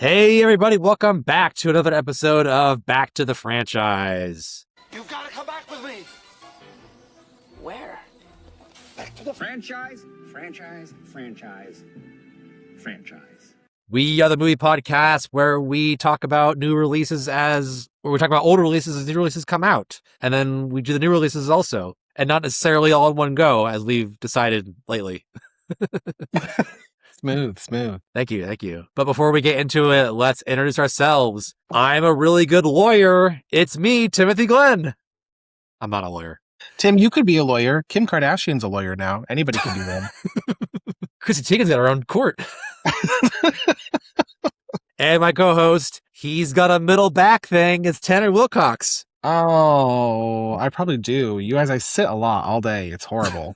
Hey, everybody, welcome back to another episode of Back to the Franchise. You've got to come back with me. Where? Back to the Franchise. We are the movie podcast where we talk about older releases as new releases come out. And then we do the new releases also, and not necessarily all in one go, as we've decided lately. Smooth. Thank you. But before we get into it, let's introduce ourselves. I'm a really good lawyer. It's me, Timothy Glenn. I'm not a lawyer. Tim, you could be a lawyer. Kim Kardashian's a lawyer now. Anybody can do that. Chrissy Teigen's got her own court. And my co-host, he's got a middle back thing. It's Tanner Wilcox. Oh, I probably do. You guys, I sit a lot all day. It's horrible.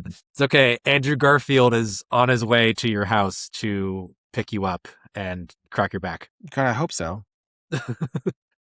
It's okay. Andrew Garfield is on his way to your house to pick you up and crack your back. God, I hope so.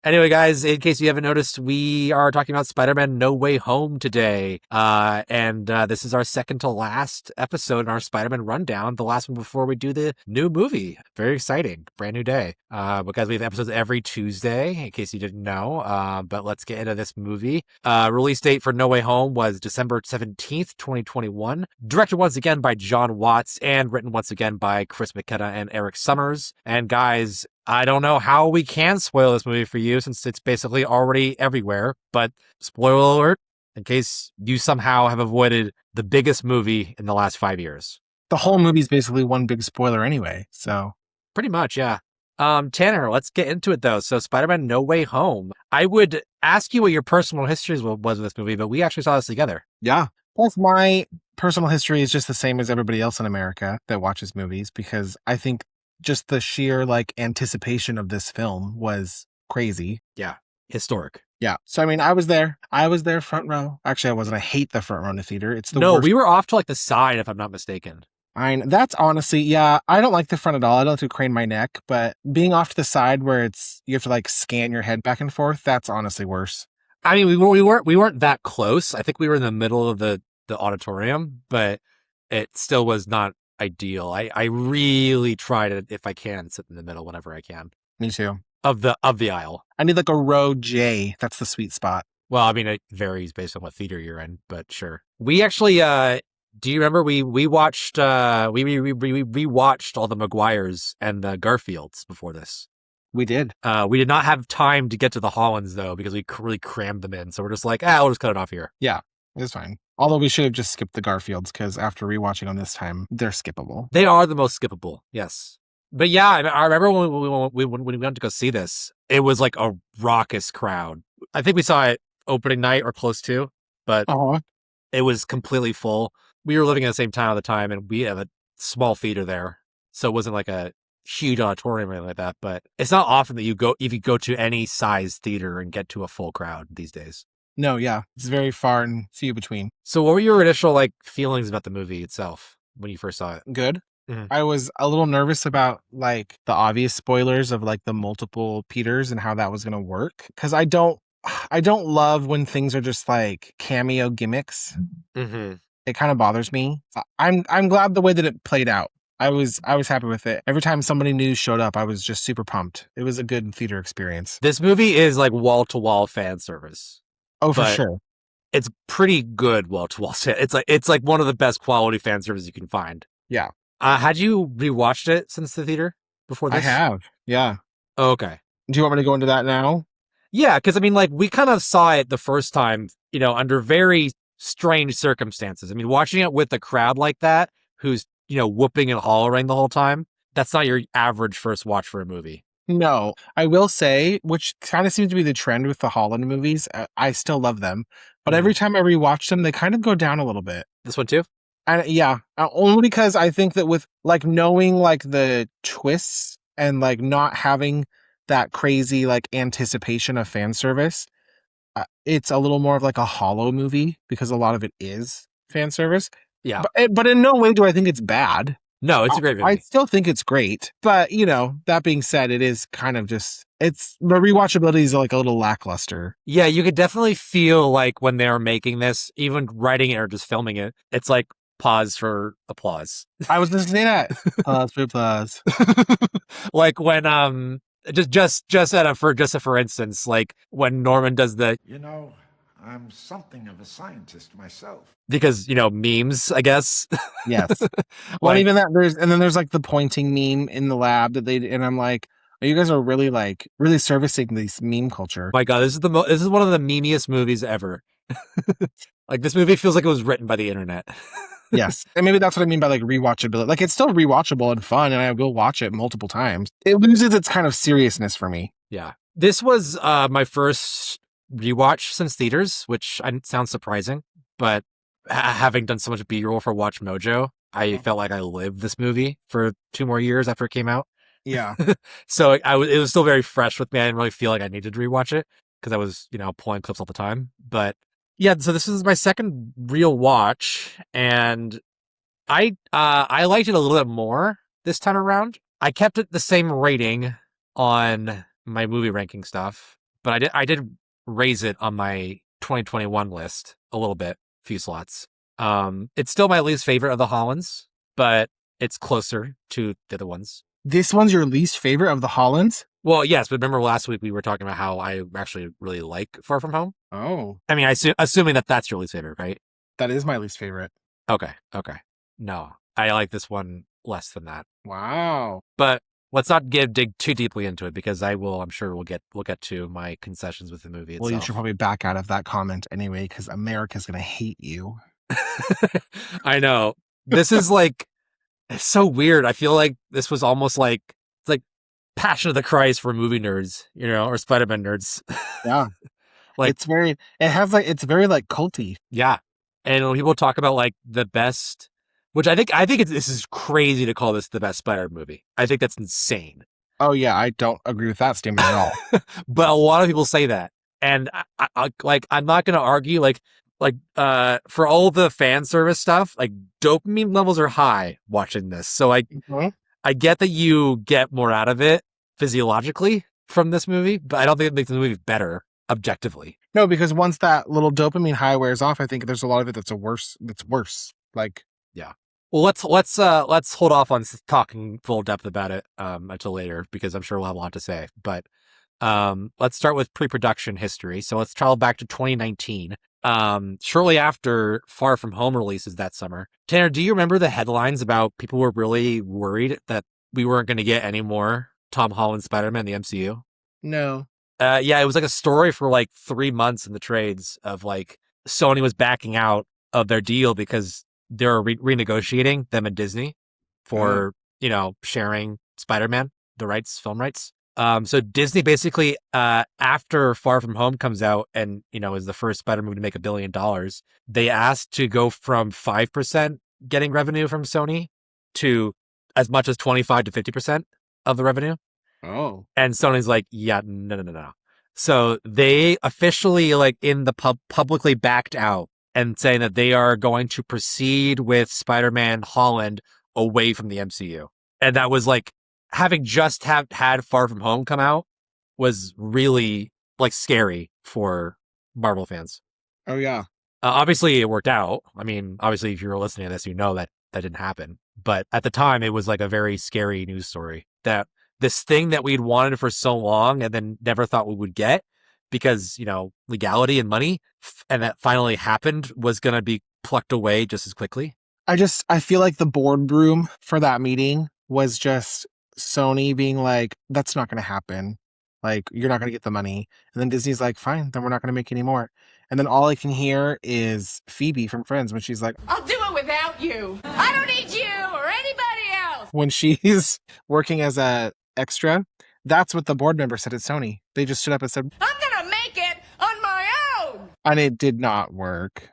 Anyway, guys, in case you haven't noticed, we are talking about Spider-Man No Way Home today. And this is our second to last episode in our Spider-Man rundown, the last one before we do the new movie. Very exciting. Brand new day. Because we have episodes every Tuesday, in case you didn't know. But let's get into this movie. Release date for No Way Home was December 17th, 2021. Directed once again by John Watts and written once again by Chris McKenna and Eric Summers. And guys, I don't know how we can spoil this movie for you since it's basically already everywhere, but spoiler alert, in case you somehow have avoided the biggest movie in the last 5 years. The whole movie's basically one big spoiler anyway, so. Pretty much, yeah. Tanner, let's get into it though. So Spider-Man No Way Home. I would ask you what your personal history was with this movie, but we actually saw this together. Yeah. Plus, my personal history is just the same as everybody else in America that watches movies, because I think just the sheer anticipation of this film was crazy. Yeah. Historic. Yeah. So, I mean, I was there front row. Actually, I wasn't. I hate the front row in the theater. It's the worst. We were off to the side, if I'm not mistaken. That's honestly, yeah, I don't like the front at all. I don't like to crane my neck, but being off to the side where you have to scan your head back and forth, that's honestly worse. I mean, we weren't that close. I think we were in the middle of the auditorium, but it still was not ideal. I really try to, if I can, sit in the middle whenever I can. Me too. Of the aisle. I need a row J. That's the sweet spot. Well, I mean, it varies based on what theater you're in, but sure. We actually, do you remember we watched, we rewatched all the Maguires and the Garfields before this? We did. We did not have time to get to the Hollands though, because we really crammed them in. So we're just we'll just cut it off here. Yeah, it's fine. Although we should have just skipped the Garfields, because after rewatching them this time, they're skippable. They are the most skippable, yes. But yeah, I remember when we went to go see this, it was a raucous crowd. I think we saw it opening night or close to, but It was completely full. We were living in the same town at the time, and we have a small theater there, so it wasn't a huge auditorium or anything like that. But it's not often that you go to any size theater and get to a full crowd these days. No, yeah. It's very far and few between. So what were your initial feelings about the movie itself when you first saw it? Good. Mm-hmm. I was a little nervous about the obvious spoilers of the multiple Peters and how that was going to work, because I don't love when things are just cameo gimmicks. Mm-hmm. It kind of bothers me. I'm glad the way that it played out. I was happy with it. Every time somebody new showed up, I was just super pumped. It was a good theater experience. This movie is wall-to-wall fan service. Oh, for sure. It's pretty good wall-to-wall. It's one of the best quality fan service you can find. Yeah. Had you rewatched it since the theater before this? I have. Yeah. Oh, okay. Do you want me to go into that now? Yeah, because I mean, we kind of saw it the first time, under very strange circumstances. I mean, watching it with a crowd like that, who's whooping and hollering the whole time, that's not your average first watch for a movie. No, I will say, which kind of seems to be the trend with the Holland movies, I still love them. But every time I rewatch them, they kind of go down a little bit. This one too? And yeah, only because I think that with knowing the twists and not having that crazy anticipation of fan service, it's a little more of a hollow movie, because a lot of it is fan service. Yeah. But in no way do I think it's bad. No, it's a great movie. I still think it's great. But, that being said, it is kind of just, the rewatchability is a little lackluster. Yeah, you could definitely feel when they're making this, even writing it or just filming it, it's Pause for applause. I was going to say that. Pause for applause. Like when for instance, like when Norman does the You know, I'm something of a scientist myself. because memes, I guess. Yes. Well, Like, even that there's like the pointing meme in the lab and I'm like, oh, you guys are really really servicing this meme culture. my God, this is one of the memeiest movies ever. Like this movie feels like it was written by the internet. Yes. And maybe that's what I mean by like rewatchability. Like it's still rewatchable and fun, and I will watch it multiple times. It loses its kind of seriousness for me. Yeah. This was my first rewatch since theaters, which sounds surprising, but having done so much B-roll for Watch Mojo, I felt like I lived this movie for 2 more years after it came out. Yeah. So it was still very fresh with me. I didn't really feel like I needed to rewatch it because I was, pulling clips all the time. But yeah, so this is my second real watch, and I liked it a little bit more this time around. I kept it the same rating on my movie ranking stuff, but I did raise it on my 2021 list a little bit, few slots. It's still my least favorite of the Hollands, but it's closer to the other ones. This one's your least favorite of the Hollands? Well, yes, but remember last week we were talking about how I actually really like Far From Home? Oh. I mean, assuming that that's your least favorite, right? That is my least favorite. Okay. No, I like this one less than that. Wow. But let's not dig too deeply into it because I'm sure we'll get to my concessions with the movie itself. Well, you should probably back out of that comment anyway, because America's going to hate you. I know. This is like, it's so weird. I feel like this was almost like, it's like Passion of the Christ for movie nerds, or Spider-Man nerds. Yeah. Like, it's very like culty. Yeah. And when people talk about like the best, which I think this is crazy to call this the best Spider movie. I think that's insane. Oh yeah, I don't agree with that statement at all. But a lot of people say that, and I'm not going to argue. For all the fan service stuff, like dopamine levels are high watching this. So I get that you get more out of it physiologically from this movie, but I don't think it makes the movie better objectively. No, because once that little dopamine high wears off, I think there's a lot of it that's worse. Like, yeah. Well, let's hold off on talking full depth about it until later because I'm sure we'll have a lot to say. But let's start with pre-production history. So let's travel back to 2019. Shortly after Far From Home releases that summer. Tanner, do you remember the headlines about people were really worried that we weren't going to get any more Tom Holland Spider-Man in the MCU? no. Yeah, it was like a story for like 3 months in the trades of like Sony was backing out of their deal because they're renegotiating them and Disney for, sharing Spider-Man, film rights. So Disney basically, after Far From Home comes out and, is the first Spider movie to make $1 billion, they asked to go from 5% getting revenue from Sony to as much as 25 to 50% of the revenue. Oh. And Sony's like, yeah, no. So they officially in the publicly backed out and saying that they are going to proceed with Spider-Man Holland away from the MCU. And that was like having just had Far From Home come out was really scary for Marvel fans. Oh yeah. Obviously it worked out. I mean, obviously if you're listening to this, that didn't happen. But at the time it was like a very scary news story that this thing that we'd wanted for so long and then never thought we would get because, legality and money, and that finally happened, was going to be plucked away just as quickly. I feel like the boardroom for that meeting was just Sony being like, that's not going to happen. Like, you're not going to get the money. And then Disney's like, fine, then we're not going to make any more. And then all I can hear is Phoebe from Friends when she's like, I'll do it without you. I don't need you or anybody else. When she's working as a extra, that's what the board member said at Sony. They just stood up and said, I'm gonna make it on my own. And it did not work.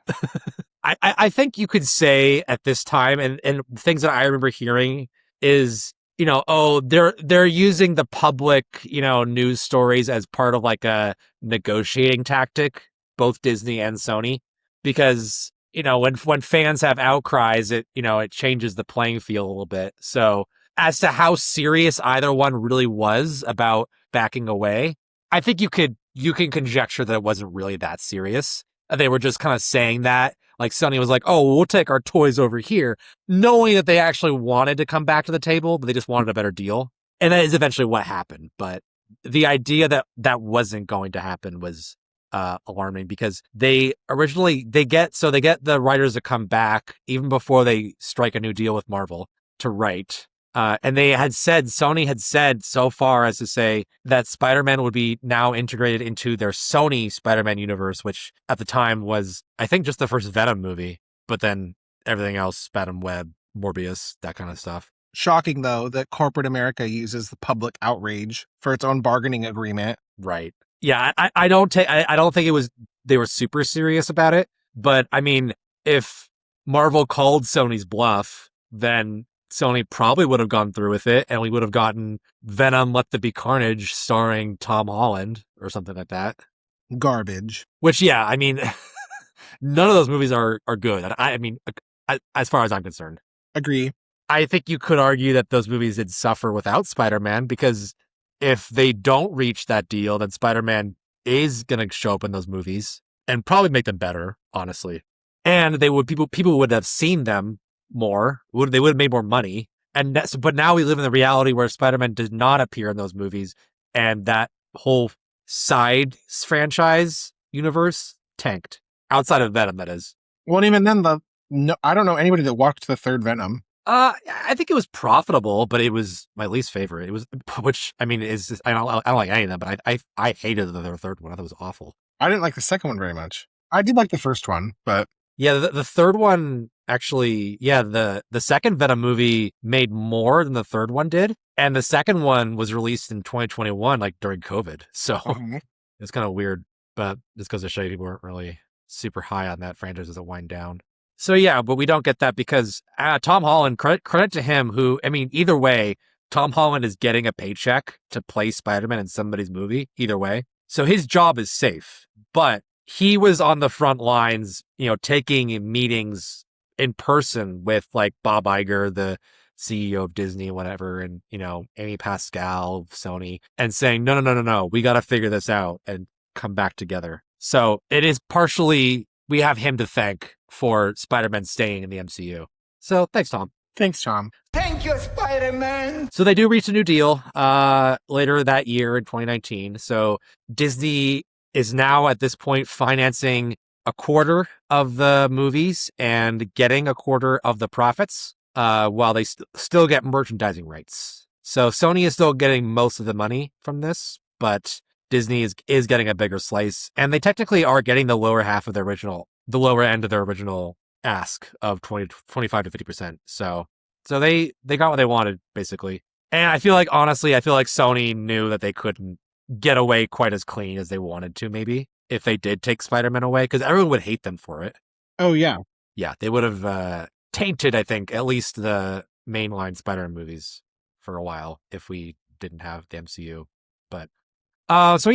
I think you could say at this time, and things that I remember hearing is, they're using the public, news stories as part of like a negotiating tactic, both Disney and Sony, because, when fans have outcries, it changes the playing field a little bit. So as to how serious either one really was about backing away, I think you can conjecture that it wasn't really that serious. They were just kind of saying that. Like Sony was like, oh, we'll take our toys over here, knowing that they actually wanted to come back to the table, but they just wanted a better deal. And that is eventually what happened. But the idea that that wasn't going to happen was alarming, because they get the writers to come back even before they strike a new deal with Marvel to write. And Sony had said so far as to say that Spider-Man would be now integrated into their Sony Spider-Man universe, which at the time was, I think, just the first Venom movie, but then everything else, Spider-Man Web, Morbius, that kind of stuff. Shocking, though, that corporate America uses the public outrage for its own bargaining agreement. Right. Yeah, I don't think they were super serious about it, but I mean, if Marvel called Sony's bluff, then Sony probably would have gone through with it, and we would have gotten Venom Let There Be Carnage starring Tom Holland or something like that. Garbage. Which, yeah, I mean, none of those movies are good. I mean, as far as I'm concerned. Agree. I think you could argue that those movies did suffer without Spider-Man, because if they don't reach that deal, then Spider-Man is going to show up in those movies and probably make them better, honestly. And people would have seen them more. They would have made more money. But now we live in the reality where Spider-Man does not appear in those movies, and that whole side franchise universe tanked. Outside of Venom, that is. Well, even then, I don't know anybody that watched the third Venom. I think it was profitable, but it was my least favorite. It was, which I mean, is just, I don't like any of them, but I hated the third one. I thought it was awful. I didn't like the second one very much. I did like the first one, but yeah, the third one actually, yeah, the second Venom movie made more than the third one did, and the second one was released in 2021, like during COVID. So it's kind of weird, but just goes to show you people weren't really super high on that franchise as it wind down. So yeah, but we don't get that because Tom Holland, credit to him, who, I mean, either way, Tom Holland is getting a paycheck to play Spider-Man in somebody's movie, either way. So his job is safe, but he was on the front lines, taking meetings in person with like Bob Iger, the CEO of Disney, whatever, and, Amy Pascal of Sony, and saying, no, we got to figure this out and come back together. So it is partially, we have him to thank for Spider-Man staying in the MCU. So thanks, Tom. Thanks, Tom. Thank you, Spider-Man. So they do reach a new deal later that year in 2019. So Disney is now at this point financing a quarter of the movies and getting a quarter of the profits while they still get merchandising rights. So Sony is still getting most of the money from this, but Disney is getting a bigger slice, and they technically are getting the lower end of their original ask of 25 to 50%. So they got what they wanted, basically. And I feel like Sony knew that they couldn't get away quite as clean as they wanted to, maybe, if they did take Spider-Man away, because everyone would hate them for it. Oh, yeah. Yeah, they would have tainted, I think, at least the mainline Spider-Man movies for a while if we didn't have the MCU. But so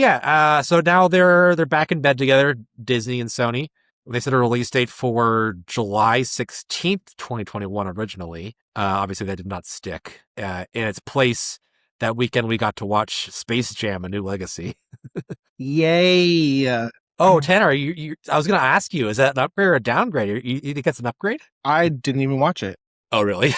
now they're back in bed together, Disney and Sony. They set a release date for July 16th, 2021 originally. Obviously, that did not stick. In its place, that weekend we got to watch Space Jam: A New Legacy. Yay! Oh, Tanner, I was going to ask you, is that an upgrade or a downgrade? You think it's an upgrade? I didn't even watch it. Oh, really?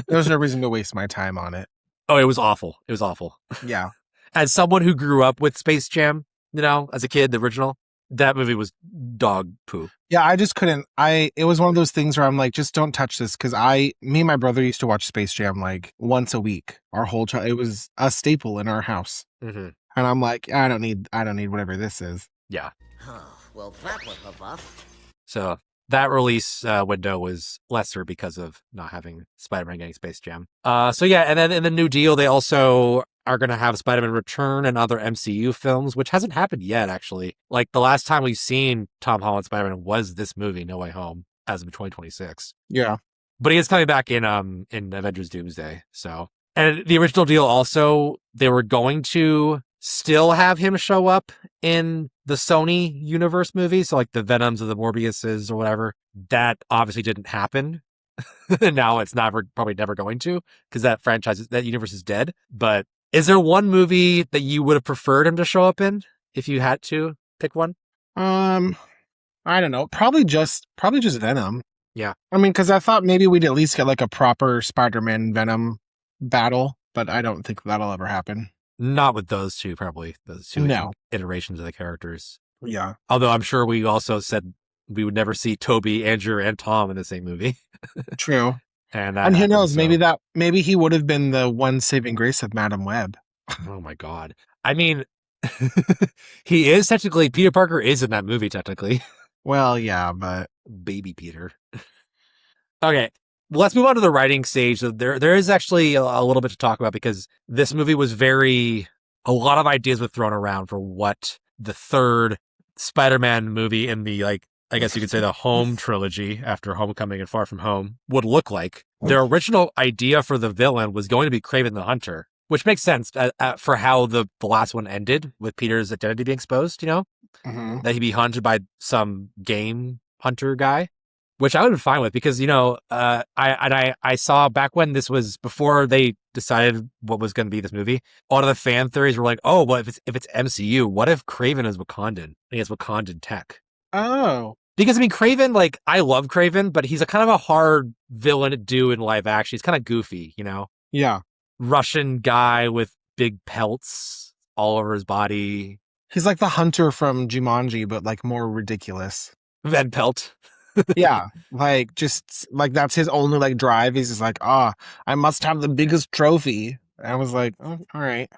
There was no reason to waste my time on it. Oh, it was awful. It was awful. Yeah. As someone who grew up with Space Jam, as a kid, the original, that movie was dog poo. Yeah, I just couldn't. It was one of those things where I'm like, just don't touch this, because me and my brother used to watch Space Jam like once a week. Our whole child, it was a staple in our house. Mm-hmm. And I'm like, I don't need whatever this is. Yeah. Oh, well, that was a buff. So that release window was lesser because of not having Spider-Man getting Space Jam. And then in the new deal, they also are going to have Spider-Man return and other MCU films, which hasn't happened yet, actually. Like, the last time we've seen Tom Holland Spider-Man was this movie, No Way Home, as of 2026. Yeah. But he is coming back in Avengers Doomsday. So, and the original deal also, they were going to still have him show up in the Sony universe movies, so like the Venoms or the Morbiuses or whatever. That obviously didn't happen. Now it's probably never going to, because that universe is dead. But is there one movie that you would have preferred him to show up in if you had to pick one? I don't know. Probably just Venom. Yeah. I mean, because I thought maybe we'd at least get like a proper Spider-Man Venom battle, but I don't think that'll ever happen. Not with those two, probably. Those two No. iterations of the characters. Yeah. Although I'm sure we also said we would never see Toby, Andrew, and Tom in the same movie. True. And that And who happened, knows? so. Maybe he would have been the one saving grace of Madam Web. Oh my God. I mean, he is technically, Peter Parker is in that movie, technically. Well, yeah, but Baby Peter. Okay. Let's move on to the writing stage. So there is actually a little bit to talk about because this movie was a lot of ideas were thrown around for what the third Spider-Man movie in the, like, I guess you could say the home trilogy after Homecoming and Far From Home would look like. Their original idea for the villain was going to be Kraven the Hunter, which makes sense for how the last one ended with Peter's identity being exposed, Mhm. that he'd be hunted by some game hunter guy, which I would have been fine with because, I saw back when this was before they decided what was going to be this movie, a lot of the fan theories were like, oh, well, if it's MCU, what if Kraven is Wakandan and he has Wakandan tech? Oh. Because, I mean, Kraven, like, I love Kraven, but he's a kind of a hard villain to do in live action. He's kind of goofy, Yeah. Russian guy with big pelts all over his body. He's like the hunter from Jumanji, but like more ridiculous. Van Pelt. Yeah. Like just like that's his only like drive. He's just like, I must have the biggest trophy. And I was like, oh, all right.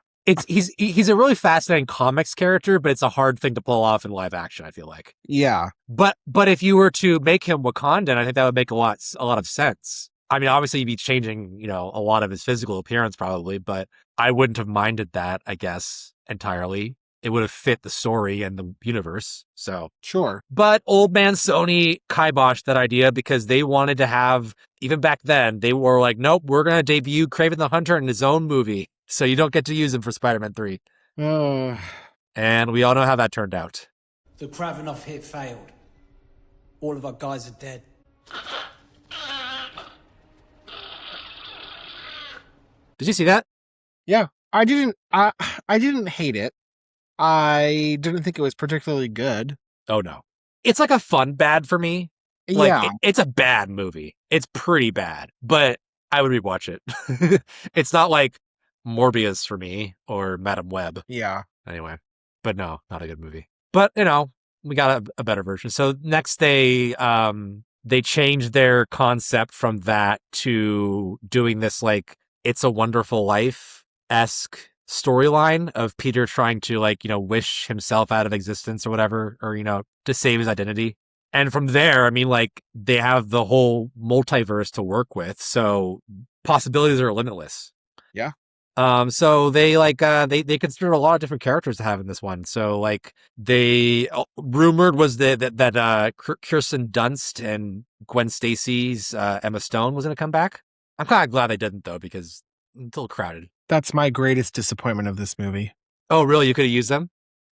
He's a really fascinating comics character, but it's a hard thing to pull off in live action, I feel like. Yeah. But if you were to make him Wakandan, I think that would make a lot of sense. I mean, obviously you'd be changing, a lot of his physical appearance probably, but I wouldn't have minded that, I guess, entirely. It would have fit the story and the universe. So Sure. But old man Sony kiboshed that idea because they wanted to have, even back then, they were like, nope, we're going to debut Kraven the Hunter in his own movie. So you don't get to use him for Spider-Man 3. And we all know how that turned out. The Kravinoff hit failed. All of our guys are dead. Did you see that? Yeah. I didn't hate it. I didn't think it was particularly good. Oh, no. It's like a fun bad for me. Like, Yeah. it's a bad movie. It's pretty bad, but I would rewatch it. It's not like Morbius for me or Madam Web. Yeah. Anyway, but no, not a good movie. But, we got a better version. So next they changed their concept from that to doing this, like, It's a Wonderful Life-esque storyline of Peter trying to, like, wish himself out of existence or whatever, or, to save his identity. And from there, I mean, like, they have the whole multiverse to work with. So possibilities are limitless. Yeah. So they they considered a lot of different characters to have in this one. So like they rumored was that Kirsten Dunst and Gwen Stacy's Emma Stone was going to come back. I'm kind of glad they didn't though because it's a little crowded. That's my greatest disappointment of this movie. Oh, really? You could have used them?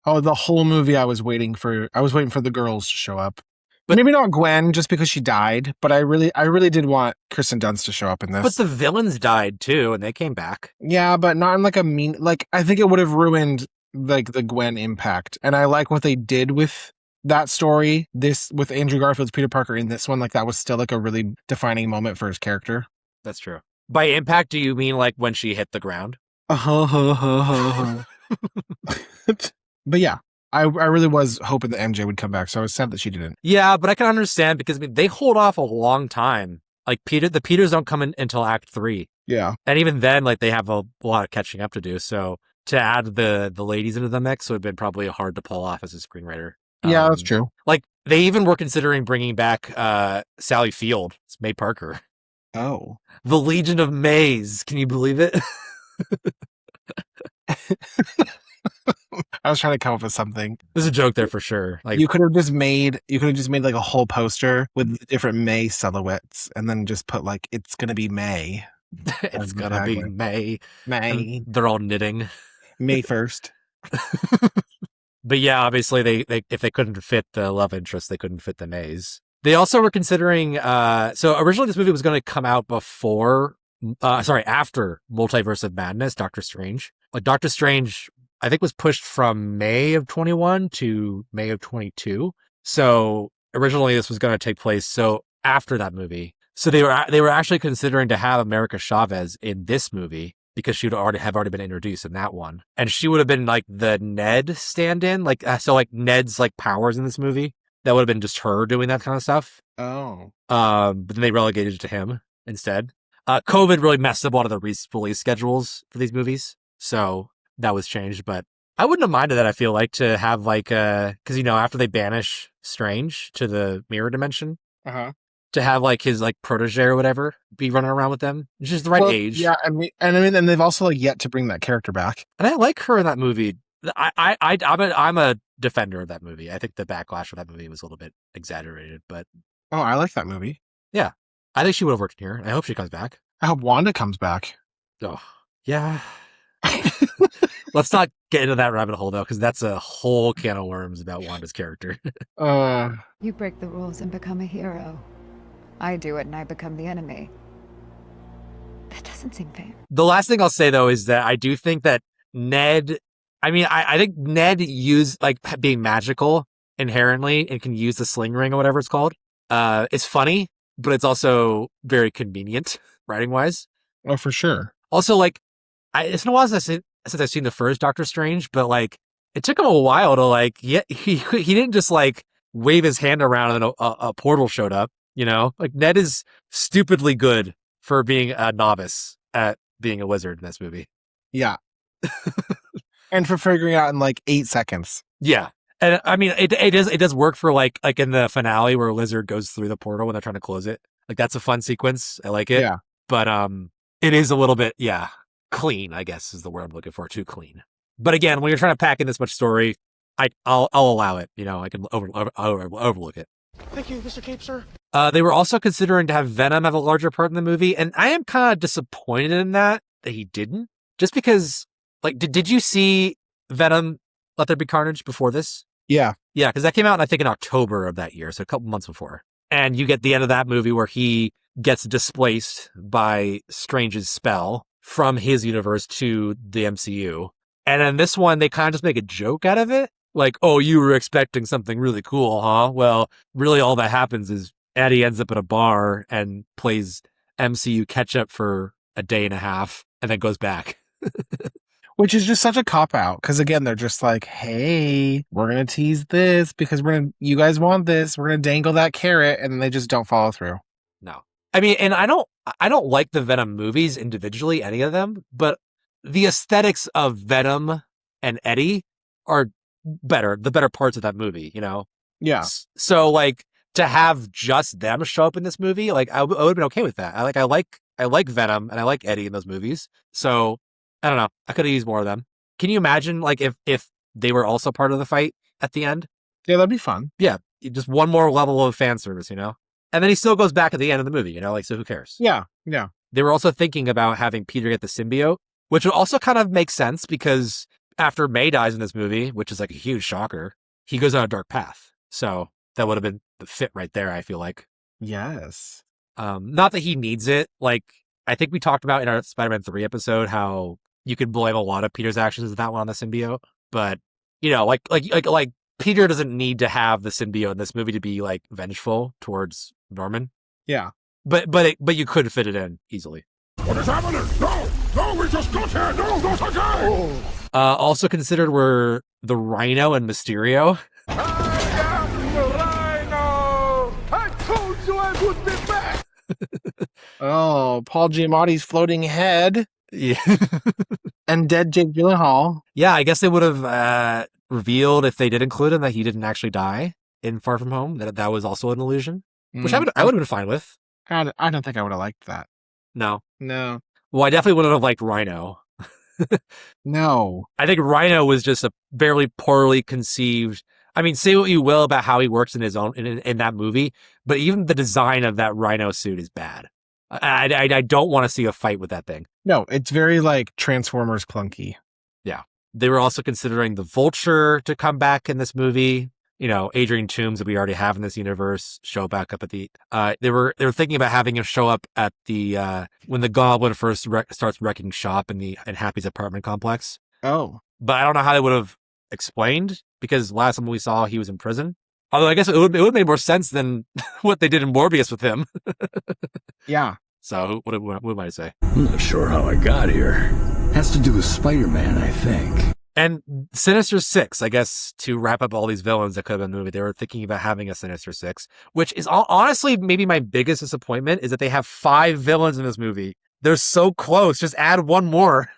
Oh, the whole movie I was waiting for the girls to show up. But maybe not Gwen, just because she died. But I really did want Kirsten Dunst to show up in this. But the villains died too, and they came back. Yeah, but not in like a mean. Like I think it would have ruined like the Gwen impact. And I like what they did with that story. This with Andrew Garfield's Peter Parker in this one, like that was still like a really defining moment for his character. That's true. By impact, do you mean like when she hit the ground? But yeah. I really was hoping that MJ would come back, so I was sad that she didn't. Yeah, but I can understand because I mean they hold off a long time. Like the Peters don't come in until Act 3. Yeah. And even then, like they have a lot of catching up to do. So to add the ladies into the mix would have been probably hard to pull off as a screenwriter. Yeah, that's true. Like they even were considering bringing back Sally Field, it's May Parker. Oh. The Legion of Mays. Can you believe it? I was trying to come up with something. There's a joke there for sure. Like you could have just made like a whole poster with different May silhouettes and then just put like it's gonna be May. It's gonna be May. May. And they're all knitting. May 1st. But yeah, obviously they if they couldn't fit the love interest, they couldn't fit the Mays. They also were considering so originally this movie was gonna come out after Multiverse of Madness, Doctor Strange. Like Doctor Strange I think was pushed from May of 21 to May of 22. So originally this was going to take place so after that movie. So they were actually considering to have America Chavez in this movie because she would already been introduced in that one, and she would have been like the Ned stand-in, like so like Ned's like powers in this movie. That would have been just her doing that kind of stuff. Oh. But then they relegated it to him instead. COVID really messed up a lot of the release schedules for these movies, so that was changed. But I wouldn't have minded that. I feel like to have like because after they banish Strange to the mirror dimension, to have like his like protege or whatever be running around with them, which is the right age. Yeah, and they've also like yet to bring that character back. And I like her in that movie. I'm a defender of that movie. I think the backlash for that movie was a little bit exaggerated, but I like that movie. Yeah, I think she would have worked in here. I hope she comes back. I hope Wanda comes back. Oh, yeah. Let's not get into that rabbit hole though, because that's a whole can of worms about Wanda's character. You break the rules and become a hero. I do it and I become the enemy. That doesn't seem fair. The last thing I'll say though is that I do think that Ned. I think Ned used like being magical inherently and can use the sling ring or whatever it's called. It's funny, but it's also very convenient writing wise. Oh, for sure. Also, like, it's been a while since I've seen the first Doctor Strange, but like, it took him a while to like, he didn't just like wave his hand around and a portal showed up. Like Ned is stupidly good for being a novice at being a wizard in this movie. Yeah. And for figuring it out in like 8 seconds. Yeah. And I mean, it does work for like in the finale where Lizard goes through the portal when they're trying to close it. Like that's a fun sequence. I like it. Yeah. But it is a little bit, clean, I guess is the word I'm looking for. Too clean. But again, when you're trying to pack in this much story, I'll allow it. I can overlook it. Thank you, Mr. Cape, sir. They were also considering to have Venom have a larger part in the movie, and I am kind of disappointed in that he didn't. Just because, like, did you see Venom Let There Be Carnage before this? Yeah. Yeah, because that came out, I think, in October of that year, so a couple months before. And you get the end of that movie where he gets displaced by Strange's spell from his universe to the MCU. And in this one, they kind of just make a joke out of it. Like, oh, you were expecting something really cool, huh? Well, really all that happens is Eddie ends up at a bar and plays MCU catch-up for a day and a half and then goes back. Which is just such a cop-out, because again, they're just like, hey, we're going to tease this because you guys want this. We're going to dangle that carrot, and then they just don't follow through. No. I mean, and I don't like the Venom movies individually, any of them, but the aesthetics of Venom and Eddie are better, the better parts of that movie, Yeah. So like to have just them show up in this movie, like I would have been okay with that. I like Venom and I like Eddie in those movies. So I don't know. I could have used more of them. Can you imagine like if they were also part of the fight at the end? Yeah, that'd be fun. Yeah. Just one more level of fan service, And then he still goes back at the end of the movie, like, so who cares? Yeah. Yeah. They were also thinking about having Peter get the symbiote, which would also kind of make sense because after May dies in this movie, which is like a huge shocker, he goes on a dark path. So that would have been the fit right there, I feel like. Yes. Not that he needs it. Like, I think we talked about in our Spider-Man 3 episode how you could blame a lot of Peter's actions in that one on the symbiote. But, like Peter doesn't need to have the symbiote in this movie to be like vengeful towards Norman. Yeah. But you could fit it in easily. What is happening? No, we just got here. No, not again. Also considered were the Rhino and Mysterio. I am the Rhino. I told you I would be back. Oh, Paul Giamatti's floating head. Yeah. And dead Jake Gyllenhaal. Yeah, I guess they would have revealed if they did include him that he didn't actually die in Far From Home. That was also an illusion, which I would have been fine with. I don't think I would have liked that. No. Well, I definitely wouldn't have liked Rhino. No. I think Rhino was just a very poorly conceived. I mean, say what you will about how he works in his own in that movie, but even the design of that Rhino suit is bad. I don't want to see a fight with that thing. No, it's very like Transformers clunky. Yeah. They were also considering the Vulture to come back in this movie. Adrian Toomes that we already have in this universe show back up at the. They were thinking about having him show up at the when the Goblin first starts wrecking shop in Happy's apartment complex. Oh, but I don't know how they would have explained because last time we saw he was in prison. Although I guess it would have made more sense than what they did in Morbius with him. Yeah. So what might I say? I'm not sure how I got here. Has to do with Spider-Man, I think. And Sinister Six, I guess, to wrap up all these villains that could have been in the movie, they were thinking about having a Sinister Six, which is honestly maybe my biggest disappointment is that they have 5 villains in this movie. They're so close. Just add one more.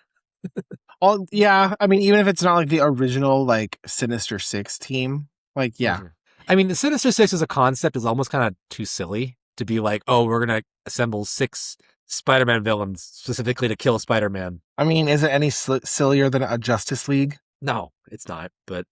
Yeah. I mean, even if it's not like the original like Sinister Six team, like yeah. Mhm. I mean, the Sinister Six as a concept is almost kind of too silly to be like, oh, we're gonna assemble 6 Spider-Man villains specifically to kill Spider-Man. I mean, is it any sillier than a Justice League? No, it's not. But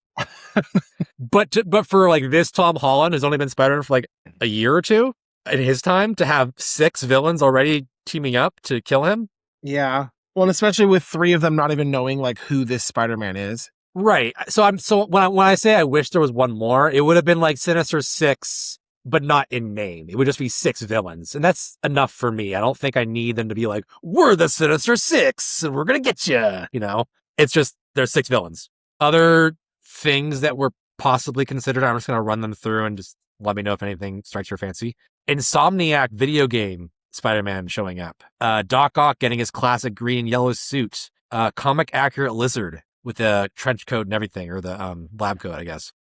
but for like this Tom Holland who's only been Spider-Man for like a year or two in his time to have 6 villains already teaming up to kill him. Yeah. Well, and especially with 3 of them not even knowing like who this Spider-Man is. Right. So when I say I wish there was one more, it would have been like Sinister Six, but not in name. It would just be 6 villains, and that's enough for me. I don't think I need them to be like, we're the Sinister Six, and we're gonna get you. You know, it's just there's 6 villains. Other things that were possibly considered, I'm just gonna run them through and just let me know if anything strikes your fancy. Insomniac video game Spider-Man showing up. Doc Ock getting his classic green and yellow suit. Comic accurate Lizard with the trench coat and everything, or the lab coat, I guess.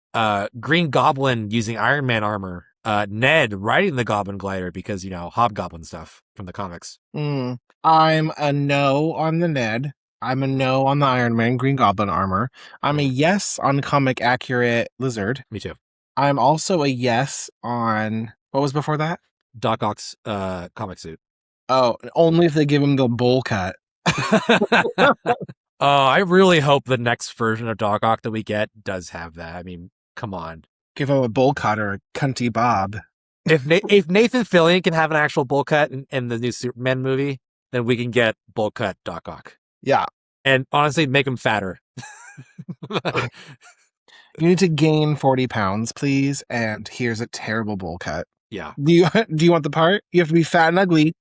Green Goblin using Iron Man armor. Ned riding the Goblin glider because, Hobgoblin stuff from the comics. I'm a no on the Ned. I'm a no on the Iron Man Green Goblin armor. I'm a yes on comic accurate Lizard. Me too. I'm also a yes on, what was before that? Doc Ock's comic suit. Oh, only if they give him the bowl cut. I really hope the next version of Doc Ock that we get does have that. I mean, come on. Give him a bowl cut or a cunty bob. If Nathan Fillion can have an actual bowl cut in the new Superman movie, then we can get bowl cut Doc Ock. Yeah. And honestly, make him fatter. You need to gain 40 pounds, please. And here's a terrible bowl cut. Yeah. Do you want the part? You have to be fat and ugly.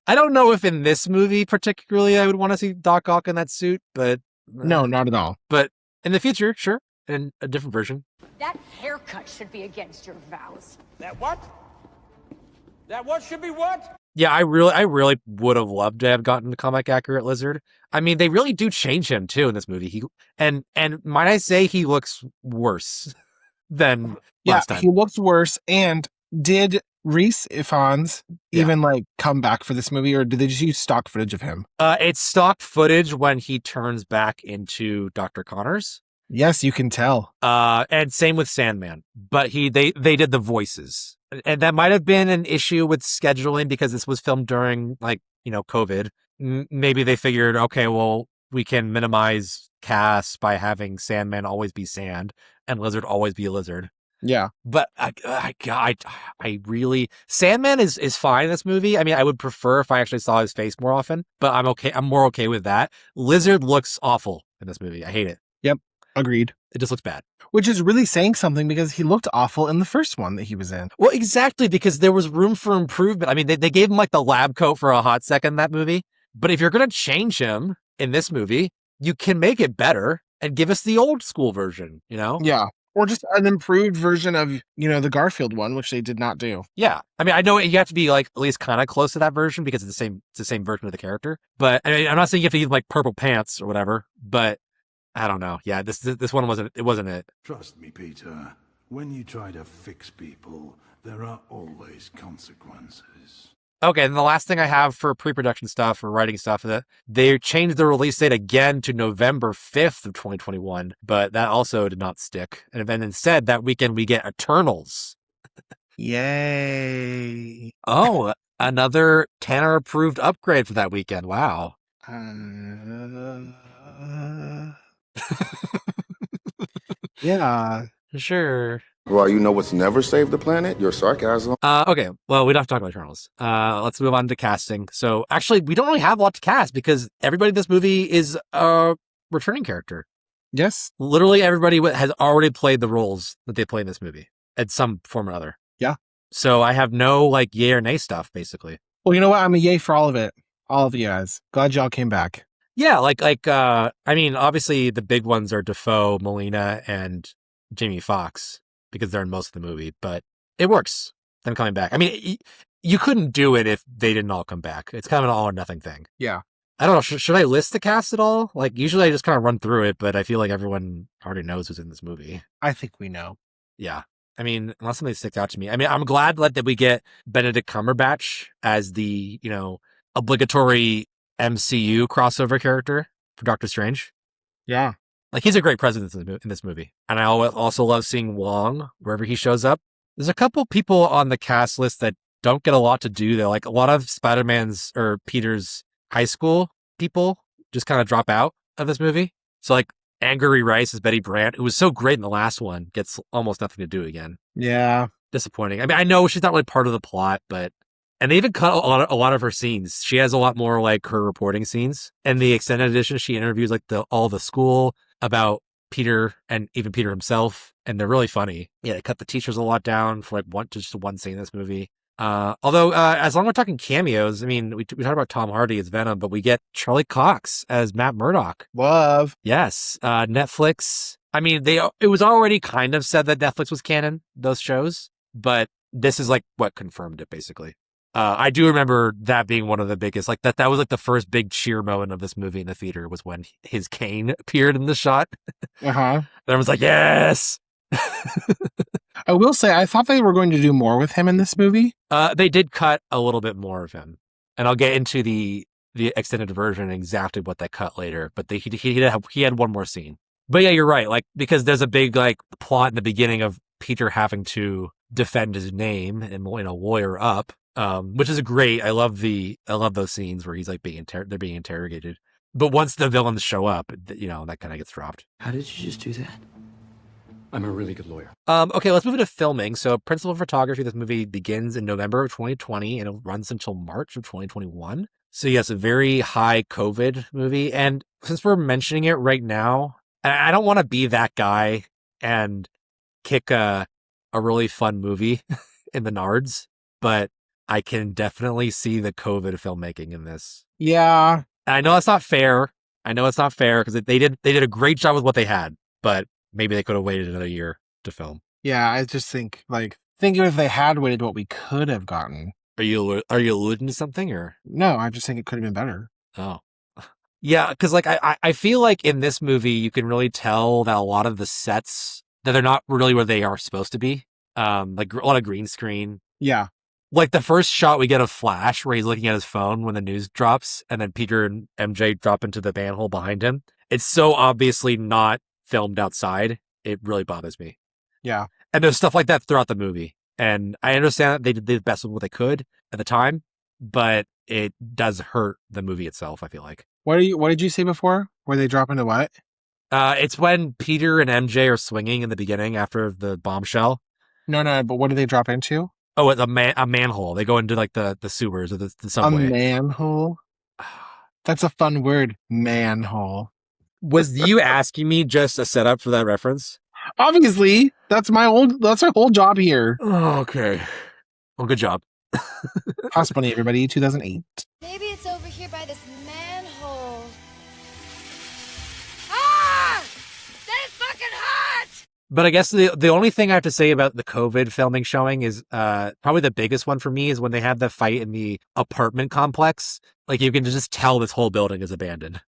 I don't know if in this movie particularly I would want to see Doc Ock in that suit, but No, not at all. But in the future, sure, in a different version. That haircut should be against your vows. That what? That what should be what? Yeah, I really would have loved to have gotten the comic accurate Lizard. I mean, they really do change him too in this movie. He and might I say he looks worse than last time. He looks worse. And did Rhys Ifans even like come back for this movie, or did they just use stock footage of him? It's stock footage when he turns back into Dr. Connors. Yes, you can tell. And same with Sandman, but they did the voices, and that might have been an issue with scheduling because this was filmed during COVID. Maybe they figured, okay, well, we can minimize casts by having Sandman always be Sand and Lizard always be a Lizard. Yeah, but I really Sandman is fine in this movie. I mean, I would prefer if I actually saw his face more often, but I'm okay. I'm more okay with that. Lizard looks awful in this movie. I hate it. Yep, agreed. It just looks bad. Which is really saying something because he looked awful in the first one that he was in. Well, exactly, because there was room for improvement. I mean, they gave him like the lab coat for a hot second in that movie, but if you're gonna change him in this movie, you can make it better and give us the old school version. Yeah. Or just an improved version of, the Garfield one, which they did not do. Yeah. I mean, I know you have to be like at least kind of close to that version because it's the same version of the character. But I mean, I'm not saying you have to use like purple pants or whatever, but I don't know. Yeah, this one wasn't it. Trust me, Peter. When you try to fix people, there are always consequences. Okay, and the last thing I have for pre-production stuff or writing stuff is that they changed the release date again to November 5th of 2021, but that also did not stick. And then instead, that weekend, we get Eternals. Yay. Oh, another Tanner-approved upgrade for that weekend. Wow. Yeah. Sure. Well, you know what's never saved the planet? Your sarcasm. Okay, well, we don't have to talk about Eternals. Let's move on to casting. So, actually, we don't really have a lot to cast because everybody in this movie is a returning character. Yes. Literally everybody has already played the roles that they play in this movie at some form or other. Yeah. So, I have no, yay or nay stuff, basically. Well, you know what? I'm a yay for all of it. All of you guys. Glad y'all came back. Yeah, I mean, obviously, the big ones are Defoe, Molina, and Jamie Foxx. because they're in most of the movie, but it works. Them coming back. I mean, you couldn't do it if they didn't all come back. It's kind of an all or nothing thing. Yeah. I don't know. Should I list the cast at all? Like, usually I just kind of run through it, but I feel like everyone already knows who's in this movie. I think we know. Yeah. I mean, unless something sticks out to me. I mean, I'm glad that we get Benedict Cumberbatch as the, obligatory MCU crossover character for Doctor Strange. Yeah. Like, he's a great presence in this movie. And I also love seeing Wong wherever he shows up. There's a couple people on the cast list that don't get a lot to do. They're like a lot of Spider-Man's or Peter's high school people just kind of drop out of this movie. So like Angry Rice as Betty Brant, who was so great in the last one, gets almost nothing to do again. Yeah. Disappointing. I mean, I know she's not really part of the plot, and they even cut a lot of her scenes. She has a lot more like her reporting scenes. In the extended edition, she interviews like all the school about Peter and even Peter himself, and they're really funny. Yeah, they cut the teachers a lot down for like just one scene in this movie. Although, as long as we're talking cameos, I mean, we talked about Tom Hardy as Venom, but we get Charlie Cox as Matt Murdock. Love. Yes. Netflix. I mean, it was already kind of said that Netflix was canon, those shows, but this is like what confirmed it, basically. I do remember that being one of the biggest, like that was like the first big cheer moment of this movie in the theater was when his cane appeared in the shot. Uh-huh. Everyone's like, yes. I will say, I thought they were going to do more with him in this movie. They did cut a little bit more of him, and I'll get into the extended version exactly what they cut later. But he had one more scene. But yeah, you're right. Like because there's a big like plot in the beginning of Peter having to defend his name and lawyer up, which is great. I love those scenes where he's like they're being interrogated. But once the villains show up, that kind of gets dropped. How did you just do that? I'm a really good lawyer. Okay, let's move into filming. So principal photography, this movie begins in November of 2020 and it runs until March of 2021. So yes, a very high COVID movie. And since we're mentioning it right now, I don't want to be that guy and kick a really fun movie in the nards, but I can definitely see the COVID filmmaking in this. Yeah. And I know it's not fair. Because they did a great job with what they had, but maybe they could have waited another year to film. Yeah, I just think if they had waited what we could have gotten. Are you alluding to something or? No, I just think it could have been better. Oh. Yeah, because like I feel like in this movie you can really tell that a lot of the sets that they're not really where they are supposed to be. Like a lot of green screen. Yeah. Like the first shot we get of Flash where he's looking at his phone when the news drops and then Peter and MJ drop into the manhole behind him. It's so obviously not filmed outside. It really bothers me. Yeah. And there's stuff like that throughout the movie. And I understand that they did the best with what they could at the time, but it does hurt the movie itself, I feel like. What did you say before? Where they drop into what? It's when Peter and MJ are swinging in the beginning after the bombshell. No, but what do they drop into? Oh, it's a manhole. They go into like the sewers or the subway. A manhole? That's a fun word, manhole. Was you asking me just a setup for that reference? Obviously, that's our whole job here. Oh, okay. Well, good job. House Bunny, everybody, 2008. Maybe it's over here by this manhole. Ah! That is fucking hot! But I guess the only thing I have to say about the COVID filming showing is probably the biggest one for me is when they have the fight in the apartment complex. Like you can just tell this whole building is abandoned.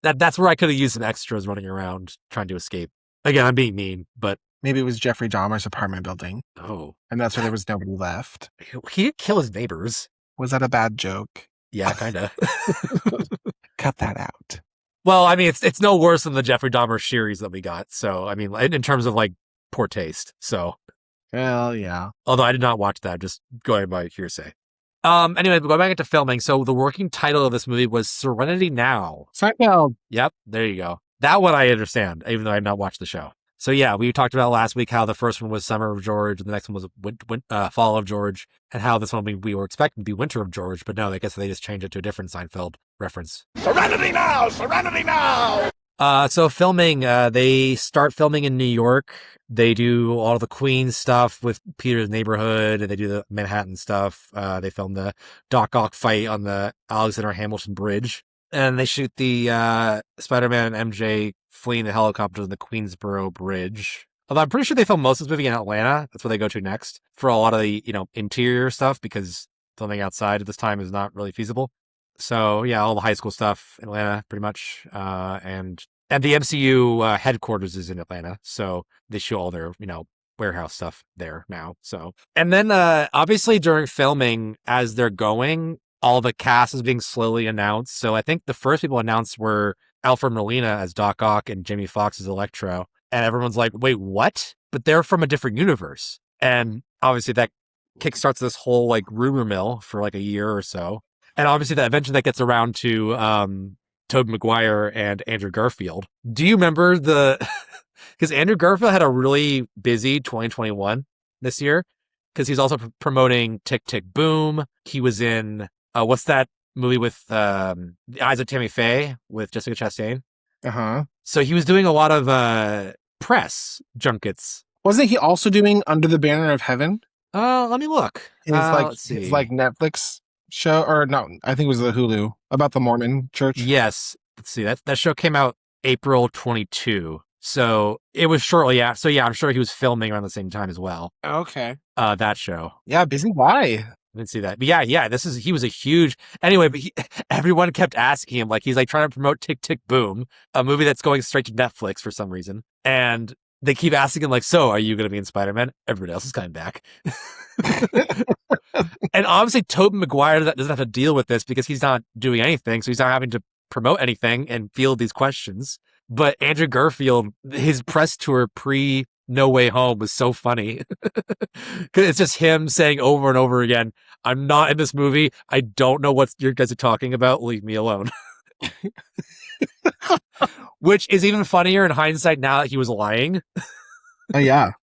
That's where I could have used some extras running around trying to escape. Again, I'm being mean, but maybe it was Jeffrey Dahmer's apartment building. Oh. And that's where there was nobody left. He didn't kill his neighbors. Was that a bad joke? Yeah, kind of. Cut that out. Well, I mean, it's no worse than the Jeffrey Dahmer series that we got. So, I mean, in terms of like poor taste. So, well, yeah. Although I did not watch that, just going by hearsay. Anyway, going back into filming. So the working title of this movie was Serenity Now. Seinfeld. Yep, there you go. That one I understand, even though I had not watched the show. So yeah, we talked about last week how the first one was Summer of George, and the next one was Fall of George, and how this one we were expecting to be Winter of George, but no, I guess they just changed it to a different Seinfeld reference. Serenity now! Serenity now! So filming, they start filming in New York. They do all the Queens stuff with Peter's neighborhood, and they do the Manhattan stuff. They film the Doc Ock fight on the Alexander Hamilton Bridge. And they shoot the Spider-Man and MJ fleeing the helicopter on the Queensboro Bridge. Although I'm pretty sure they filmed most of this movie in Atlanta. That's where they go to next for a lot of the, interior stuff because filming outside at this time is not really feasible. So yeah, all the high school stuff in Atlanta, pretty much. And the MCU headquarters is in Atlanta. So they show all their, warehouse stuff there now. So, and then obviously during filming, as they're going, all the cast is being slowly announced. So I think the first people announced were Alfred Molina as Doc Ock and Jamie Foxx as Electro. And everyone's like, wait, what? But they're from a different universe. And obviously that kickstarts this whole like rumor mill for like a year or so. And obviously that eventually that gets around to Tobey Maguire and Andrew Garfield. Do you remember because Andrew Garfield had a really busy 2021 this year because he's also promoting Tick Tick Boom. He was in, what's that movie with The Eyes of Tammy Faye with Jessica Chastain? Uh-huh. So he was doing a lot of press junkets. Wasn't he also doing Under the Banner of Heaven? Let me look. Let's see. His like Netflix show, or no, I think it was the Hulu about the Mormon church. Yes. Let's see. That show came out April 22. So it was shortly after. So yeah, I'm sure he was filming around the same time as well. Okay. That show. Yeah, busy guy. I didn't see that. But yeah, he was a huge, anyway, but everyone kept asking him, like, he's like trying to promote Tick Tick Boom, a movie that's going straight to Netflix for some reason. And they keep asking him, like, so are you going to be in Spider-Man? Everybody else is coming back. And obviously Tobey Maguire doesn't have to deal with this because he's not doing anything. So he's not having to promote anything and field these questions. But Andrew Garfield, his press tour pre No Way Home was so funny. Because it's just him saying over and over again, I'm not in this movie. I don't know what you guys are talking about. Leave me alone. Which is even funnier in hindsight now that he was lying. Oh, yeah.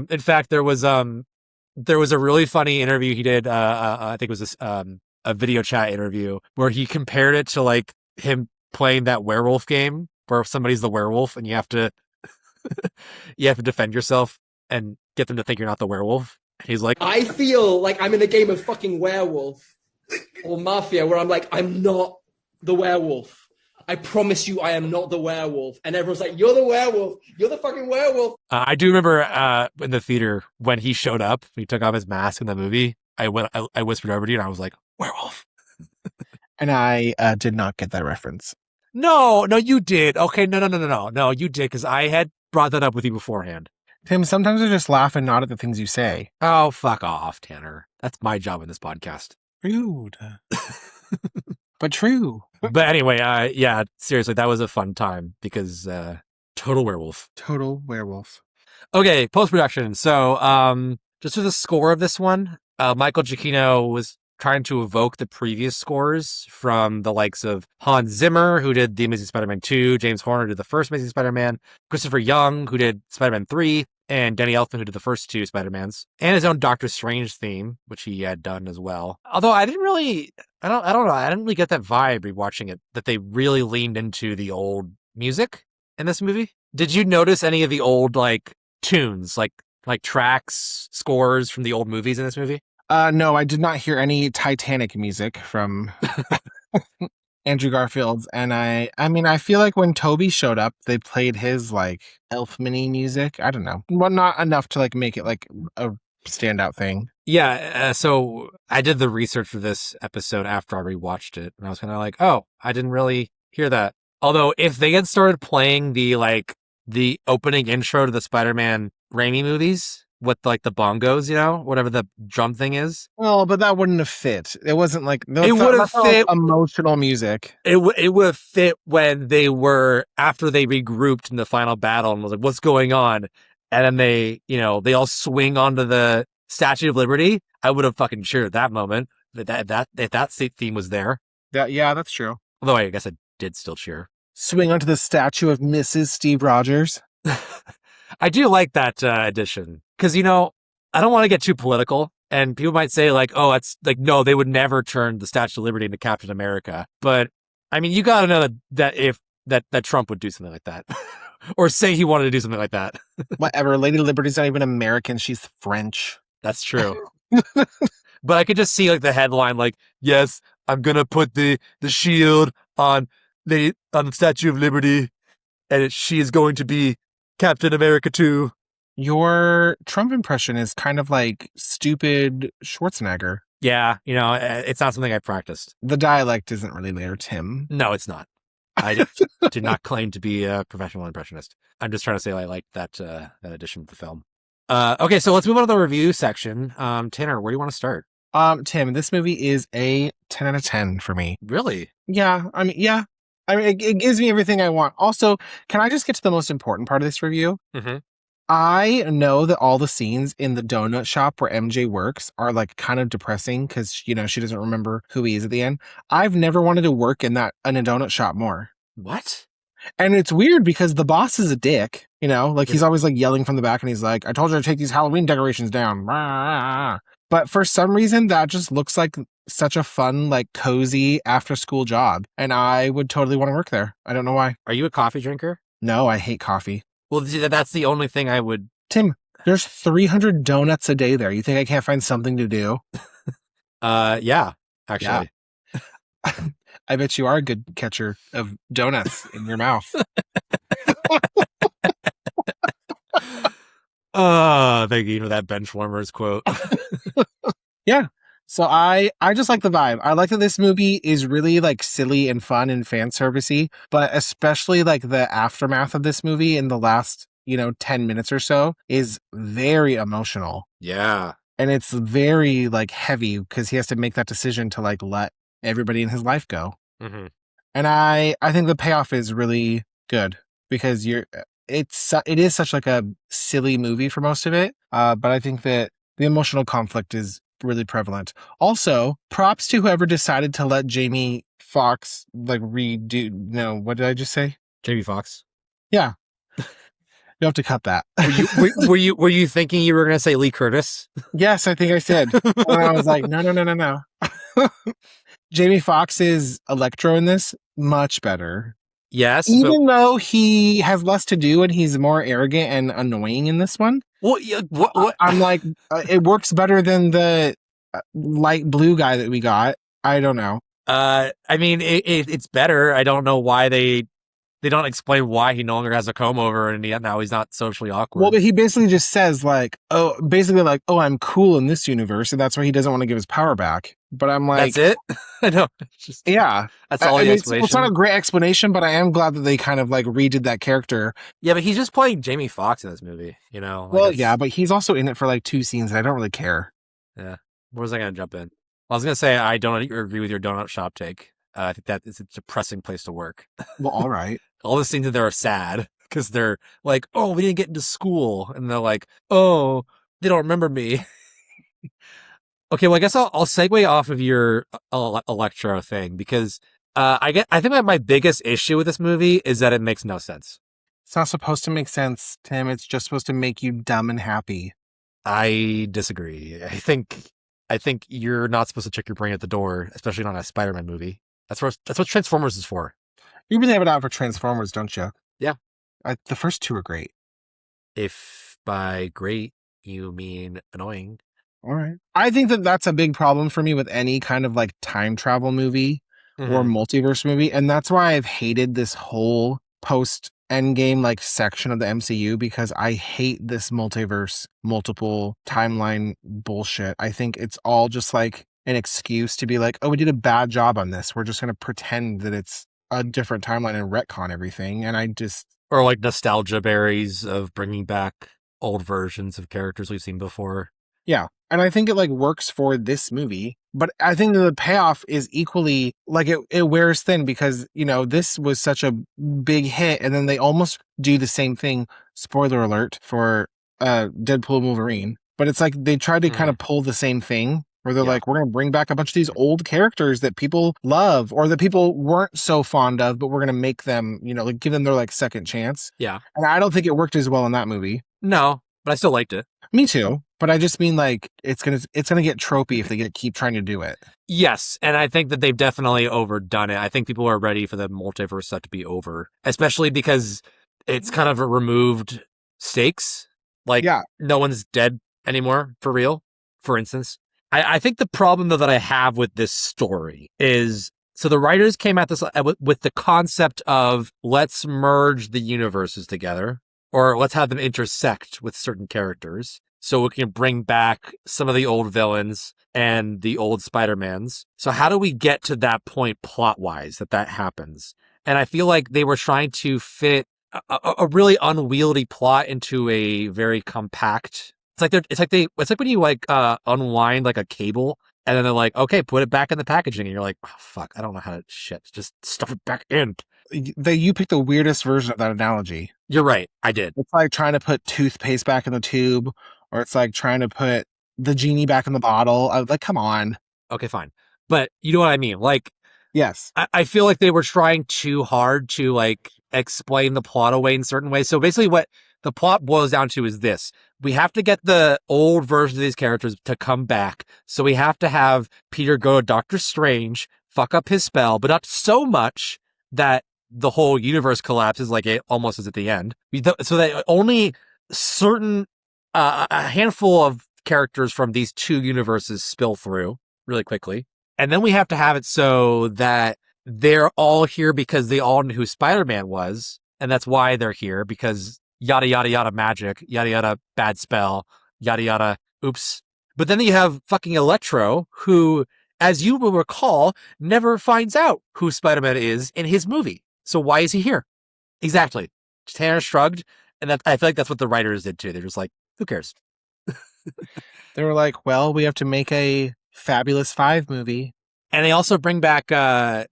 In fact, there was a really funny interview he did. I think it was a video chat interview where he compared it to like him playing that werewolf game where somebody's the werewolf and you have to defend yourself and get them to think you're not the werewolf. He's like, I feel like I'm in a game of fucking werewolf or mafia where I'm like, I'm not the werewolf. I promise you I am not the werewolf. And everyone's like, you're the werewolf. You're the fucking werewolf. I do remember in the theater when he showed up, he took off his mask in the movie. I whispered over to you and I was like, werewolf. And I did not get that reference. No, you did. Okay, no, you did because I had brought that up with you beforehand. Tim, sometimes I just laugh and nod at the things you say. Oh, fuck off, Tanner. That's my job in this podcast. Rude. But true. But anyway, yeah, seriously, that was a fun time because total werewolf. Total werewolf. Okay, post-production. So just for the score of this one, Michael Giacchino was trying to evoke the previous scores from the likes of Hans Zimmer, who did The Amazing Spider-Man 2, James Horner, who did the first Amazing Spider-Man, Christopher Young, who did Spider-Man 3, and Danny Elfman, who did the first two Spider-Mans, and his own Doctor Strange theme, which he had done as well. Although I don't know, I didn't really get that vibe rewatching it, that they really leaned into the old music in this movie. Did you notice any of the old, like, tunes, like tracks, scores from the old movies in this movie? No, I did not hear any Titanic music from Andrew Garfield. And I mean, I feel like when Toby showed up, they played his like Elfman-y music. I don't know. Well, not enough to like make it like a standout thing. Yeah. So I did the research for this episode after I rewatched it. And I was kind of like, oh, I didn't really hear that. Although if they had started playing the opening intro to the Spider-Man Raimi movies, with like the bongos, whatever the drum thing is. Well, but that wouldn't have fit. It wasn't like it would have fit emotional music. It would have fit when they were after they regrouped in the final battle and was like, "What's going on?" And then they all swing onto the Statue of Liberty. I would have fucking cheered at that moment. That theme was there. Yeah, that's true. Although I guess I did still cheer. Swing onto the statue of Mrs. Steve Rogers. I do like that addition. Because, I don't want to get too political. And people might say, like, oh, it's like, no, they would never turn the Statue of Liberty into Captain America. But, I mean, you got to know that Trump would do something like that. Or say he wanted to do something like that. Whatever. Lady Liberty's not even American. She's French. That's true. But I could just see, like, the headline, like, yes, I'm going to put the shield on the Statue of Liberty. And she is going to be Captain America too. Your Trump impression is kind of like stupid Schwarzenegger. Yeah, it's not something I practiced. The dialect isn't really there, Tim. No, it's not. I did not claim to be a professional impressionist. I'm just trying to say I like that edition of the film. Okay, so let's move on to the review section. Tanner, where do you want to start? Tim, this movie is a 10 out of 10 for me. Really? Yeah. I mean, it gives me everything I want. Also, can I just get to the most important part of this review? Mm-hmm. I know that all the scenes in the donut shop where MJ works are like kind of depressing because, she doesn't remember who he is at the end. I've never wanted to work in a donut shop more. What? And it's weird because the boss is a dick, he's always like yelling from the back and he's like, I told you to take these Halloween decorations down. But for some reason, that just looks like such a fun, like cozy after school job. And I would totally want to work there. I don't know why. Are you a coffee drinker? No, I hate coffee. Well, that's the only thing I would... Tim, there's 300 donuts a day there. You think I can't find something to do? Yeah, actually. Yeah. I bet you are a good catcher of donuts in your mouth. Oh, thank you for that Benchwarmers quote. Yeah. So I just like the vibe. I like that this movie is really like silly and fun and fan servicey, but especially like the aftermath of this movie in the last, 10 minutes or so is very emotional. Yeah. And it's very like heavy because he has to make that decision to like let everybody in his life go. Mm-hmm. And I think the payoff is really good because it is such like a silly movie for most of it. But I think that the emotional conflict is really prevalent. Also, props to whoever decided to let Jamie Foxx like redo. No, what did I just say? Jamie Foxx. Yeah, you have to cut that. Were you thinking you were going to say Lee Curtis? Yes, I think I said. And I was like, no. Jamie Foxx's Electro in this much better. Yes, even though he has less to do and he's more arrogant and annoying in this one. What? I'm like, it works better than the light blue guy that we got. I don't know. I mean, it's better. I don't know why they don't explain why he no longer has a comb over and now he's not socially awkward. Well, but he basically just says oh, I'm cool in this universe, and that's why he doesn't want to give his power back. But I'm like, that's it? I know. Yeah. That's all the explanation. It's not a great explanation, but I am glad that they kind of like redid that character. Yeah, but he's just playing Jamie Foxx in this movie, Well, yeah, but he's also in it for like 2 scenes, and I don't really care. Yeah. Where was I going to jump in? I was going to say I don't agree with your donut shop take. I think that is a depressing place to work. Well, all right. All the scenes in there are sad because they're like, oh, we didn't get into school. And they're like, oh, they don't remember me. Okay, well, I guess I'll segue off of your Electro thing because I think that my biggest issue with this movie is that it makes no sense. It's not supposed to make sense, Tim. It's just supposed to make you dumb and happy. I disagree. I think you're not supposed to check your brain at the door, especially not a Spider-Man movie. That's what Transformers is for. You really have it out for Transformers, don't you? Yeah. The first 2 are great. If by great you mean annoying. All right. I think that that's a big problem for me with any kind of like time travel movie or multiverse movie. And that's why I've hated this whole post Endgame like section of the MCU, because I hate this multiverse, multiple timeline bullshit. I think it's all just like an excuse to be like, oh, we did a bad job on this. We're just going to pretend that it's a different timeline and retcon everything. And I just... Or like nostalgia berries of bringing back old versions of characters we've seen before. Yeah. And I think it like works for this movie, but I think that the payoff is equally like it wears thin because, this was such a big hit and then they almost do the same thing. Spoiler alert for Deadpool and Wolverine. But it's like they tried to kind of pull the same thing where they're like, we're going to bring back a bunch of these old characters that people love or that people weren't so fond of, but we're going to make them, like give them their like second chance. Yeah. And I don't think it worked as well in that movie. No, but I still liked it. Me too. But I just mean like it's gonna get tropey if they keep trying to do it. Yes, and I think that they've definitely overdone it. I think people are ready for the multiverse stuff to be over, especially because it's kind of a removed stakes. Like, no one's dead anymore for real. For instance, I think the problem though that I have with this story is so the writers came at this with the concept of let's merge the universes together. or let's have them intersect with certain characters so we can bring back some of the old villains and the old Spider-Mans. So how do we get to that point plot-wise that happens? And I feel like they were trying to fit a really unwieldy plot into a very compact. It's like when you unwind like a cable and then they're like, okay, put it back in the packaging, and you're like, oh, fuck, I don't know how to just stuff it back in. You picked the weirdest version of that analogy. You're right, I did. It's like trying to put toothpaste back in the tube, or it's like trying to put the genie back in the bottle. Like, come on. Okay, fine, but you know what I mean. Like, yes, I feel like they were trying too hard to like explain the plot away in certain ways. So basically, what the plot boils down to is this: we have to get the old version of these characters to come back. So we have to have Peter go to Doctor Strange, fuck up his spell, but not so much that the whole universe collapses, like it almost is at the end. So that only certain a handful of characters from these two universes spill through really quickly. And then we have to have it so that they're all here because they all knew who Spider-Man was. And that's why they're here, because yada, yada, yada magic, yada, yada bad spell, yada, yada oops. But then you have fucking Electro, who, as you will recall, never finds out who Spider-Man is in his movie. So why is he here? Exactly. Tanner shrugged. And that, I feel like that's what the writers did too. They're just like, who cares? They were like, well, we have to make a Fabulous Five movie. And they also bring back, Sandman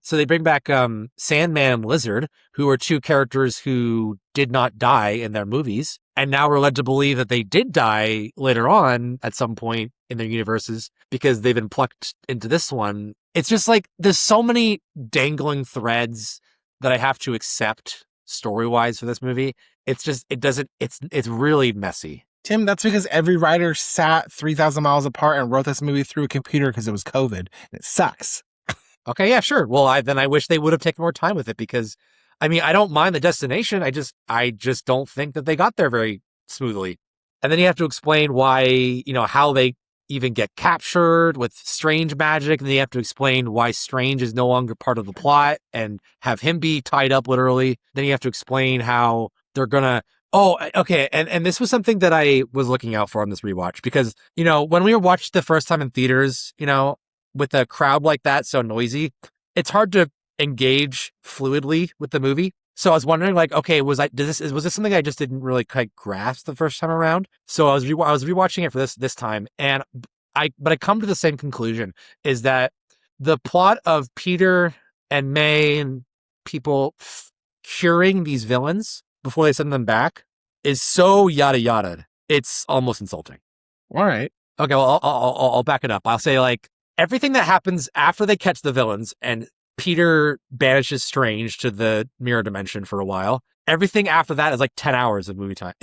and Lizard, who are two characters who did not die in their movies. And now we're led to believe that they did die later on at some point in their universes because they've been plucked into this one. It's just like, there's so many dangling threads that I have to accept story-wise for this movie. It's really messy. Tim, that's because every writer sat 3,000 miles apart and wrote this movie through a computer because it was COVID. And it sucks. Okay, yeah, sure. Well, I wish they would have taken more time with it because, I mean, I don't mind the destination. I just don't think that they got there very smoothly. And then you have to explain why, how they even get captured with Strange magic. And then you have to explain why Strange is no longer part of the plot and have him be tied up literally. Then you have to explain how they're gonna. Oh, okay. And this was something that I was looking out for on this rewatch because, when we were watched the first time in theaters, with a crowd like that, so noisy, it's hard to engage fluidly with the movie. So I was wondering, like, okay, was this something I just didn't really quite grasp the first time around? So I was rewatching it for this time, and I come to the same conclusion: is that the plot of Peter and May and people curing these villains before they send them back is so yada yada. It's almost insulting. All right. Okay, well, I'll back it up. I'll say, like, everything that happens after they catch the villains and Peter banishes Strange to the mirror dimension for a while, everything after that is like 10 hours of movie time.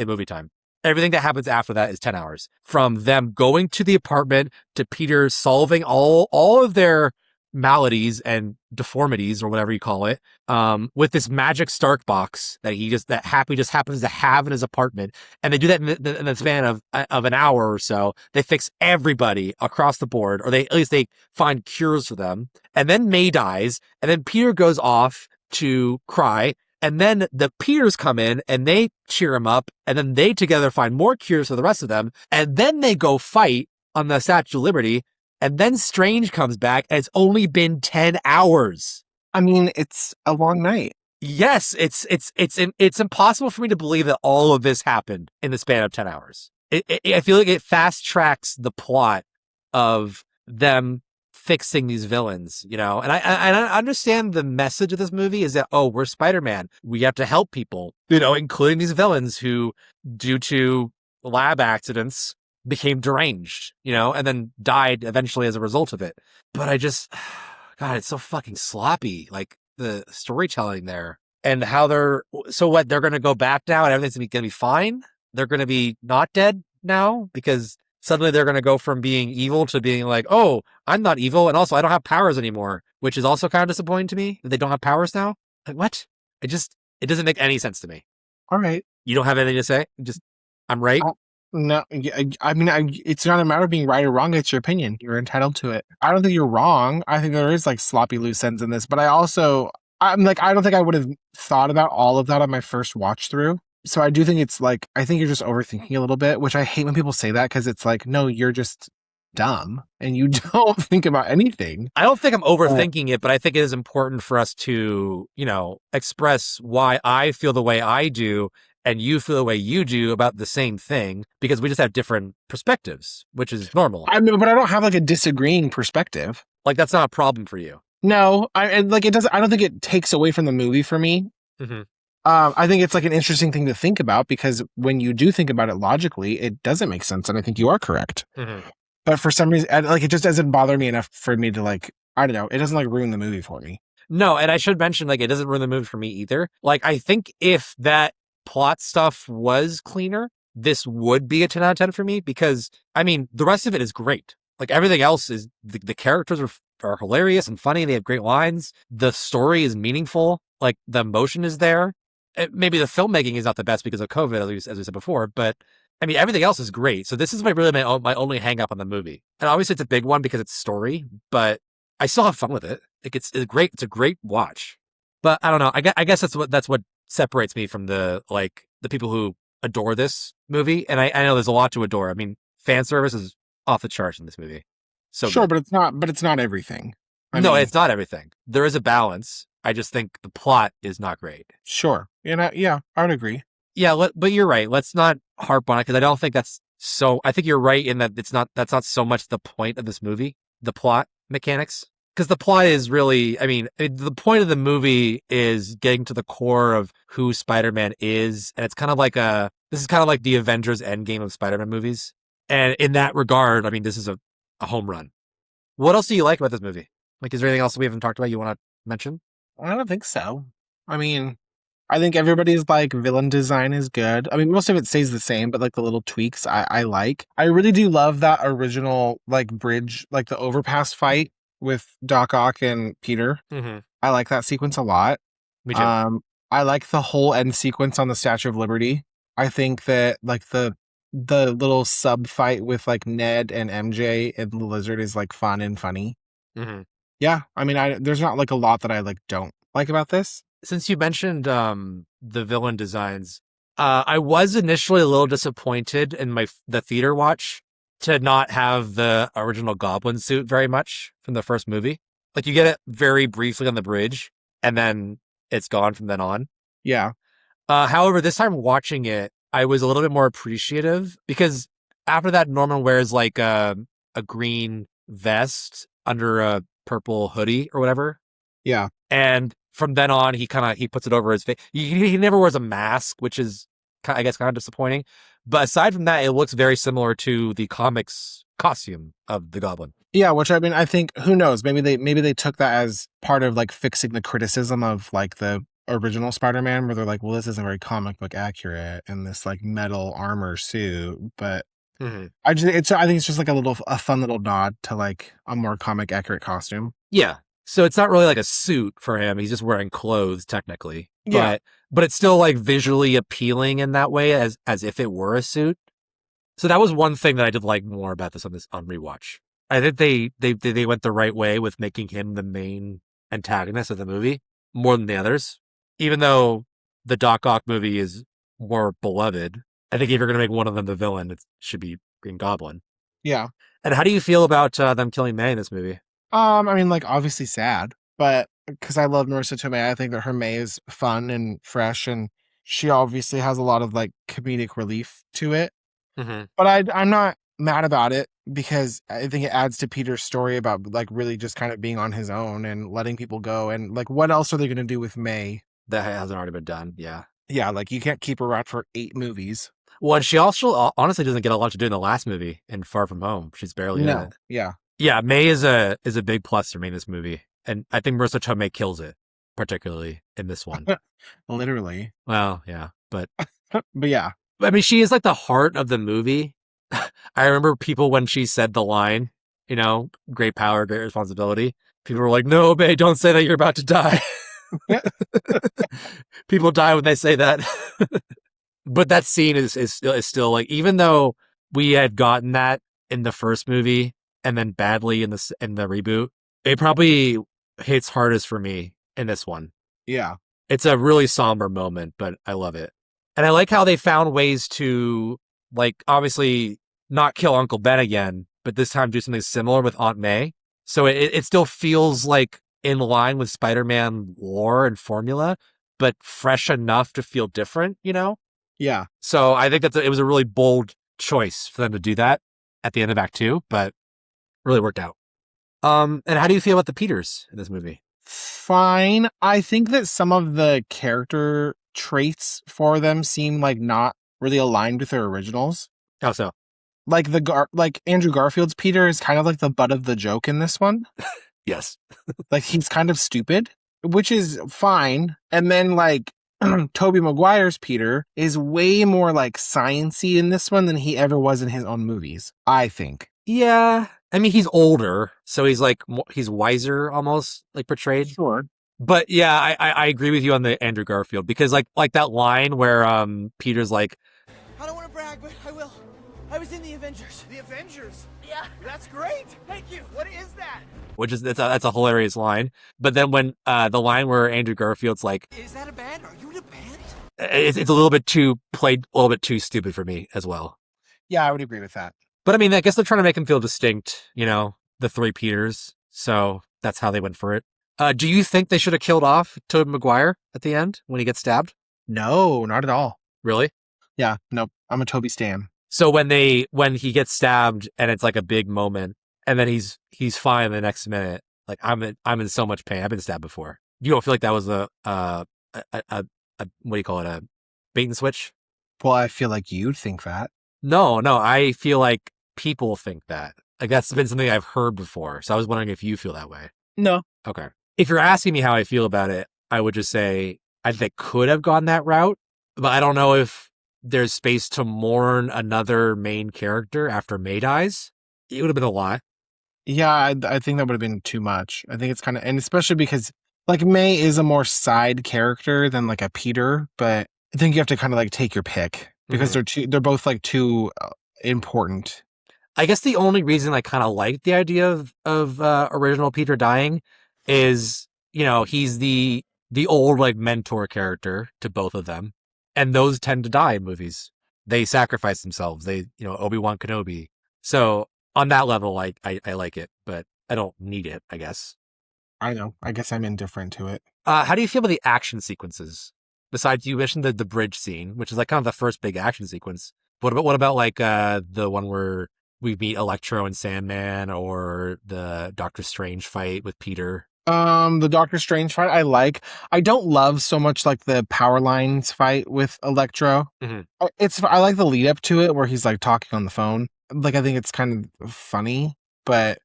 Everything that happens after that is 10 hours. From them going to the apartment to Peter solving all of their maladies and deformities or whatever you call it, with this magic Stark box that Happy just happens to have in his apartment. And they do that in the span of an hour or so. They fix everybody across the board, or at least they find cures for them. And then May dies, and then Peter goes off to cry. And then the Peters come in and they cheer him up, and then they together find more cures for the rest of them. And then they go fight on the Statue of Liberty. And then Strange comes back, and it's only been 10 hours. I mean, it's a long night. Yes, it's impossible for me to believe that all of this happened in the span of 10 hours. I feel like it fast tracks the plot of them fixing these villains, And I understand the message of this movie is that, oh, we're Spider-Man. We have to help people, including these villains who, due to lab accidents, became deranged, and then died eventually as a result of it. But God, it's so fucking sloppy. Like the storytelling there and how they're going to go back now and everything's going to be fine. They're going to be not dead now because suddenly they're going to go from being evil to being like, oh, I'm not evil. And also I don't have powers anymore, which is also kind of disappointing to me that they don't have powers now. Like what? It doesn't make any sense to me. All right. You don't have anything to say? I'm right. No, I mean, it's not a matter of being right or wrong. It's your opinion. You're entitled to it. I don't think you're wrong. I think there is like sloppy loose ends in this, but I don't think I would have thought about all of that on my first watch through. So I do think it's like, I think you're just overthinking a little bit, which I hate when people say that because it's like, no, you're just dumb and you don't think about anything. I don't think I'm overthinking it, but I think it is important for us to, express why I feel the way I do and you feel the way you do about the same thing, because we just have different perspectives, which is normal. I mean, but I don't have like a disagreeing perspective. Like, that's not a problem for you. No, it doesn't. I don't think it takes away from the movie for me. Mm-hmm. I think it's like an interesting thing to think about because when you do think about it logically, it doesn't make sense, and I think you are correct. Mm-hmm. But for some reason, it just doesn't bother me enough for me to I don't know. It doesn't ruin the movie for me. No, and I should mention, it doesn't ruin the movie for me either. I think if that plot stuff was cleaner, this would be a 10 out of 10 for me because, the rest of it is great. Everything else is, the characters are hilarious and funny. They have great lines. The story is meaningful. The emotion is there. Maybe the filmmaking is not the best because of COVID, as we said before, but everything else is great. So this is my only hang up on the movie. And obviously it's a big one because it's story, but I still have fun with it. It's great. It's a great watch. But I don't know. I guess that's what separates me from the people who adore this movie. And I know there's a lot to adore. Fan service is off the charts in this movie. So sure, good. but it's not everything. It's not everything. There is a balance. I just think the plot is not great. Sure. Yeah, I would agree. Yeah, but you're right. Let's not harp on it because I don't think that's so. I think you're right in that that's not so much the point of this movie, the plot mechanics. Because the plot is really, the point of the movie is getting to the core of who Spider-Man is. And it's kind of this is kind of like the Avengers Endgame of Spider-Man movies. And in that regard, this is a home run. What else do you like about this movie? Is there anything else we haven't talked about you want to mention? I don't think so. I think everybody's villain design is good. Most of it stays the same, but the little tweaks I like. I really do love that original bridge, the overpass fight with Doc Ock and Peter. Mm-hmm. I like that sequence a lot. Me too. I like the whole end sequence on the Statue of Liberty. I think that the little sub fight with Ned and MJ and the Lizard is fun and funny. Mm-hmm. Yeah, there's not a lot that I don't like about this. Since you mentioned the villain designs, I was initially a little disappointed in the theater watch to not have the original Goblin suit very much from the first movie. You get it very briefly on the bridge, and then it's gone from then on. Yeah. However, this time watching it, I was a little bit more appreciative because after that, Norman wears a green vest under a purple hoodie or whatever. Yeah. And from then on, he puts it over his face. He never wears a mask, which is, I guess, kind of disappointing. But aside from that, it looks very similar to the comics costume of the Goblin. Yeah, which I think, who knows? Maybe they took that as part of fixing the criticism of the original Spider-Man, where they're well, this isn't very comic book accurate in this metal armor suit. But mm-hmm. I think it's just a fun little nod to a more comic accurate costume. Yeah. So it's not really a suit for him. He's just wearing clothes technically. Yeah. But it's still visually appealing in that way as if it were a suit. So that was one thing that I did like more about this on rewatch. I think they went the right way with making him the main antagonist of the movie more than the others. Even though the Doc Ock movie is more beloved, I think if you're going to make one of them the villain, it should be Green Goblin. Yeah. And how do you feel about them killing May in this movie? Obviously sad, but because I love Marissa Tomei, I think that her May is fun and fresh, and she obviously has a lot of comedic relief to it. Mm-hmm. But I'm not mad about it because I think it adds to Peter's story about really just kind of being on his own and letting people go, and what else are they going to do with May? That hasn't already been done. Yeah. Yeah, you can't keep her around for 8 movies. Well, and she also honestly doesn't get a lot to do in the last movie in Far From Home. She's barely in it. Yeah. Yeah, May is a big plus for me in this movie. And I think Marissa Tomei kills it, particularly in this one. Literally. Well, yeah, but but yeah. She is the heart of the movie. I remember people when she said the line, great power, great responsibility. People were like, no, May, don't say that, you're about to die. People die when they say that. But that scene is still even though we had gotten that in the first movie and then badly in the reboot, it probably hits hardest for me in this one. Yeah. It's a really somber moment, but I love it. And I like how they found ways to, like, obviously not kill Uncle Ben again, but this time do something similar with Aunt May. So it still feels like in line with Spider-Man lore and formula, but fresh enough to feel different, you know? Yeah. So I think it was a really bold choice for them to do that at the end of Act 2, but really worked out. And how do you feel about the Peters in this movie? Fine. I think that some of the character traits for them seem like not really aligned with their originals. How so? Like like Andrew Garfield's Peter is kind of like the butt of the joke in this one. Yes. Like he's kind of stupid, which is fine. And then like Tobey Maguire's Peter is way more like science-y in this one than he ever was in his own movies, I think. Yeah. I mean, he's older, so he's like, he's wiser almost, like portrayed. Sure. But yeah, I agree with you on the Andrew Garfield, because like that line where Peter's like, I don't want to brag, but I will. I was in the Avengers. The Avengers? Yeah. That's great. Thank you. What is that? which is that's a hilarious line. But then when the line where Andrew Garfield's like, Is that a band? Are you in a band? it's a little bit too played, a little bit too stupid for me as well. Yeah, I would agree with that. But I mean, I guess they're trying to make him feel distinct, you know, the three Peters. So that's how they went for it. Do you think they should have killed off Tobey Maguire at the end when he gets stabbed? No, not at all. Really? Yeah, nope. I'm a Toby stan. So when he gets stabbed and it's like a big moment, and then he's fine the next minute, like I'm in so much pain. I've been stabbed before. You don't feel like that was a what do you call it, a bait and switch? Well, I feel like you'd think that. No, I feel like people think that. Like that's been something I've heard before. So I was wondering if you feel that way. No. Okay. If you're asking me how I feel about it, I would just say I think they could have gone that route, but I don't know if there's space to mourn another main character after May dies. It would have been a lot. Yeah, I think that would have been too much. I think it's kind of, and especially because like May is a more side character than like a Peter, but I think you have to kind of like take your pick because they're both like too important. I guess the only reason I kind of like the idea of original Peter dying is, you know, he's the old like mentor character to both of them, and those tend to die in movies. They sacrifice themselves. They, you know, Obi-Wan Kenobi. So on that level, I like it, but I don't need it, I guess. I know. I guess I'm indifferent to it. How do you feel about the action sequences? Besides, you mentioned the bridge scene, which is like kind of the first big action sequence. What about like the one where we meet Electro and Sandman, or the Doctor Strange fight with Peter? The Doctor Strange fight I like. I don't love so much like the Power Lines fight with Electro. I like the lead up to it where he's like talking on the phone. Like I think it's kind of funny, but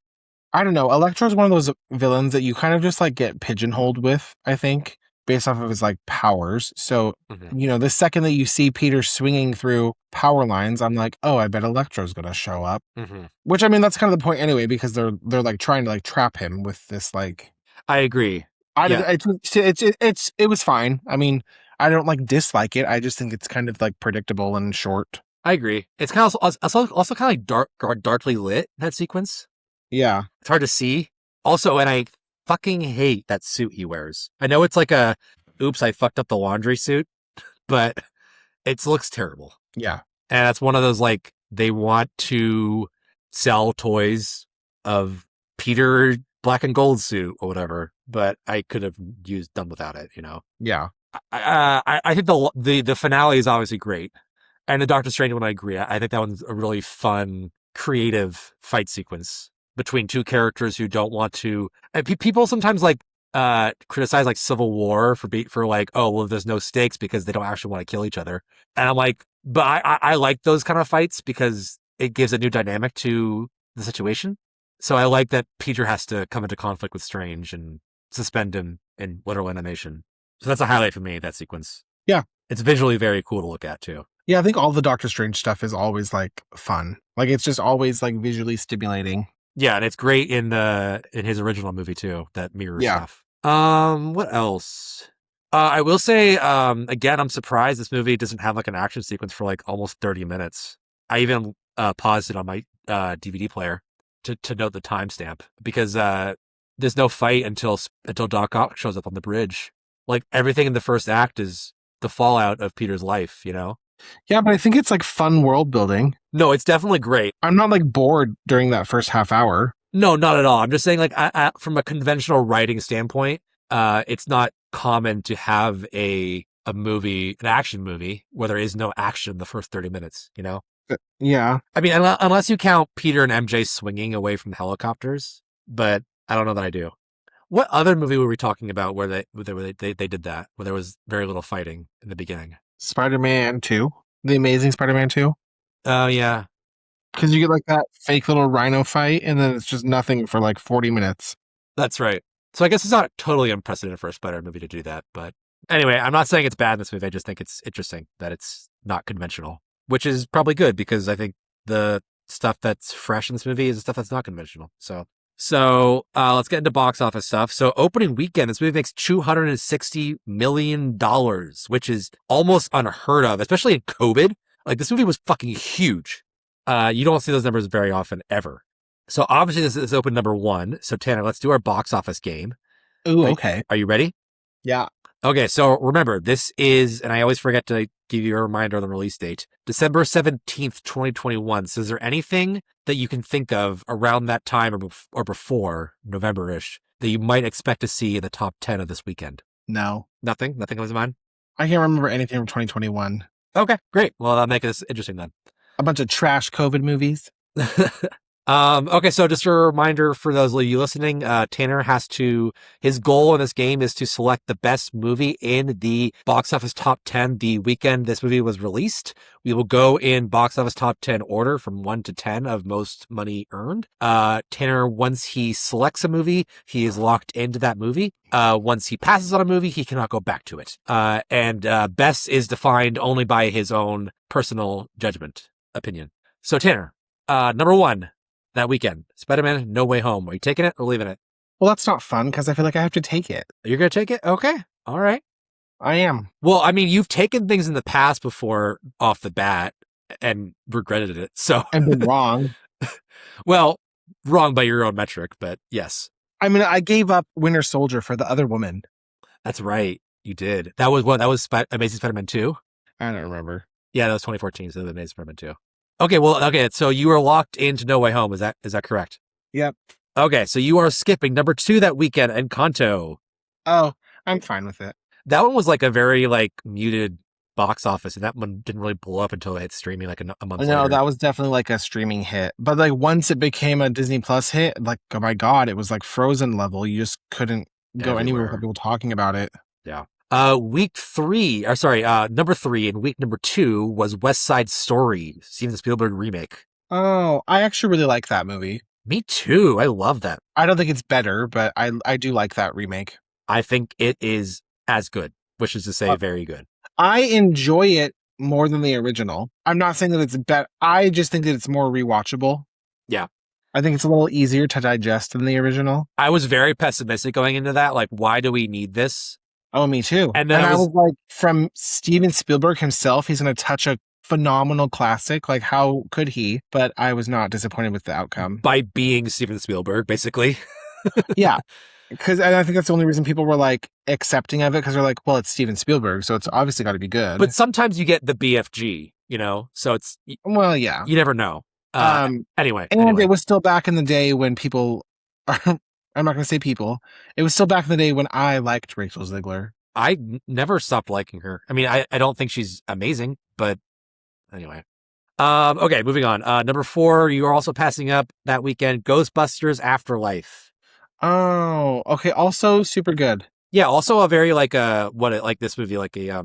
I don't know. Electro's one of those villains that you kind of just like get pigeonholed with, I think, based off of his like powers. So, you know, the second that you see Peter swinging through power lines, I'm like, oh, I bet Electro's going to show up. Which, I mean, that's kind of the point anyway, because they're like trying to like trap him with this like. I agree. It was fine. I mean, I don't like dislike it. I just think it's kind of like predictable and short. I agree. It's kind of also kind of like darkly lit, that sequence. Yeah. It's hard to see. Also, and I fucking hate that suit he wears. I know it's like a, oops, I fucked up the laundry suit, but it looks terrible. Yeah. And that's one of those, like, they want to sell toys of Peter black and gold suit or whatever, but I could have done without it, you know? Yeah. I think the finale is obviously great. And the Doctor Strange one, I agree. I think that one's a really fun, creative fight sequence between two characters who don't want to. And people sometimes like criticize like Civil War for like, oh well, there's no stakes because they don't actually want to kill each other. And I'm like, but I like those kind of fights because it gives a new dynamic to the situation. So I like that Peter has to come into conflict with Strange and suspend him in literal animation. So that's a highlight for me, that sequence. Yeah. It's visually very cool to look at too. Yeah, I think all the Doctor Strange stuff is always like fun. Like it's just always like visually stimulating. Yeah, and it's great in his original movie too, that mirror stuff. What else? I will say, again, I'm surprised this movie doesn't have like an action sequence for like almost 30 minutes. I even paused it on my DVD player to note the timestamp because there's no fight until Doc Ock shows up on the bridge. Like everything in the first act is the fallout of Peter's life, you know? Yeah, but I think it's like fun world building. No, it's definitely great. I'm not like bored during that first half hour. No, not at all. I'm just saying, like, from a conventional writing standpoint, it's not common to have an action movie, where there is no action in the first 30 minutes, you know? Yeah. I mean, unless you count Peter and MJ swinging away from the helicopters, but I don't know that I do. What other movie were we talking about where they did that, where there was very little fighting in the beginning? Spider-Man 2. The Amazing Spider-Man 2. Oh, yeah. Because you get like that fake little rhino fight, and then it's just nothing for like 40 minutes. That's right. So I guess it's not totally unprecedented for a Spider-Man movie to do that. But anyway, I'm not saying it's bad in this movie. I just think it's interesting that it's not conventional, which is probably good because I think the stuff that's fresh in this movie is the stuff that's not conventional. So let's get into box office stuff. So opening weekend, this movie makes $260 million, which is almost unheard of, especially in COVID. Like, this movie was fucking huge. You don't see those numbers very often, ever. So obviously this is open number 1. So Tanner, let's do our box office game. Ooh, okay. Are you ready? Yeah. Okay, so remember, this is, and I always forget to give you a reminder of the release date, December 17th, 2021. So is there anything that you can think of around that time or before, November-ish, that you might expect to see in the top 10 of this weekend? No. Nothing? Nothing comes to mind? I can't remember anything from 2021. Okay, great. Well, that'll make this interesting then. A bunch of trash COVID movies. Okay, so just a reminder for those of you listening, Tanner his goal in this game is to select the best movie in the box office top 10 the weekend this movie was released. We will go in box office top 10 order from 1 to 10 of most money earned. Tanner, once he selects a movie, he is locked into that movie. Once he passes on a movie, he cannot go back to it. And best is defined only by his own personal opinion. So Tanner, number 1. That weekend, Spider-Man No Way Home. Are you taking it or leaving it? Well, that's not fun because I feel like I have to take it. You're going to take it? Okay. All right. I am. Well, I mean, you've taken things in the past before off the bat and regretted it. So I've been wrong. Well, wrong by your own metric, but yes. I mean, I gave up Winter Soldier for the other woman. That's right. You did. That was what? That was Amazing Spider-Man 2? I don't remember. Yeah, that was 2014. So the Amazing Spider-Man 2. Okay. So you are locked into No Way Home. Is that correct? Yep. Okay. So you are skipping number 2 that weekend, Encanto. Oh, I'm fine with it. That one was like a very like muted box office, and that one didn't really blow up until it hit streaming like a month later. No, that was definitely like a streaming hit. But like once it became a Disney Plus hit, like, oh my God, it was like Frozen level. You just couldn't go anywhere without people talking about it. Yeah. Number 3 and week number 2 was West Side Story, Steven Spielberg remake. Oh, I actually really like that movie. Me too. I love that. I don't think it's better, but I do like that remake. I think it is as good, which is to say very good. I enjoy it more than the original. I'm not saying that it's better. I just think that it's more rewatchable. Yeah. I think it's a little easier to digest than the original. I was very pessimistic going into that. Like, why do we need this? Oh, me too. And then I was like, from Steven Spielberg himself, he's going to touch a phenomenal classic. Like, how could he? But I was not disappointed with the outcome. By being Steven Spielberg, basically. Yeah. And I think that's the only reason people were like accepting of it, because they're like, well, it's Steven Spielberg, so it's obviously got to be good. But sometimes you get the BFG, you know? So it's... Well, yeah. You never know. Anyway. It was still back in the day when people... I'm not going to say people. It was still back in the day when I liked Rachel Zegler. I never stopped liking her. I mean, I don't think she's amazing, but anyway. Okay, moving on. Number 4, you are also passing up that weekend, Ghostbusters Afterlife. Oh, okay. Also super good. Yeah, also a very like this movie, like a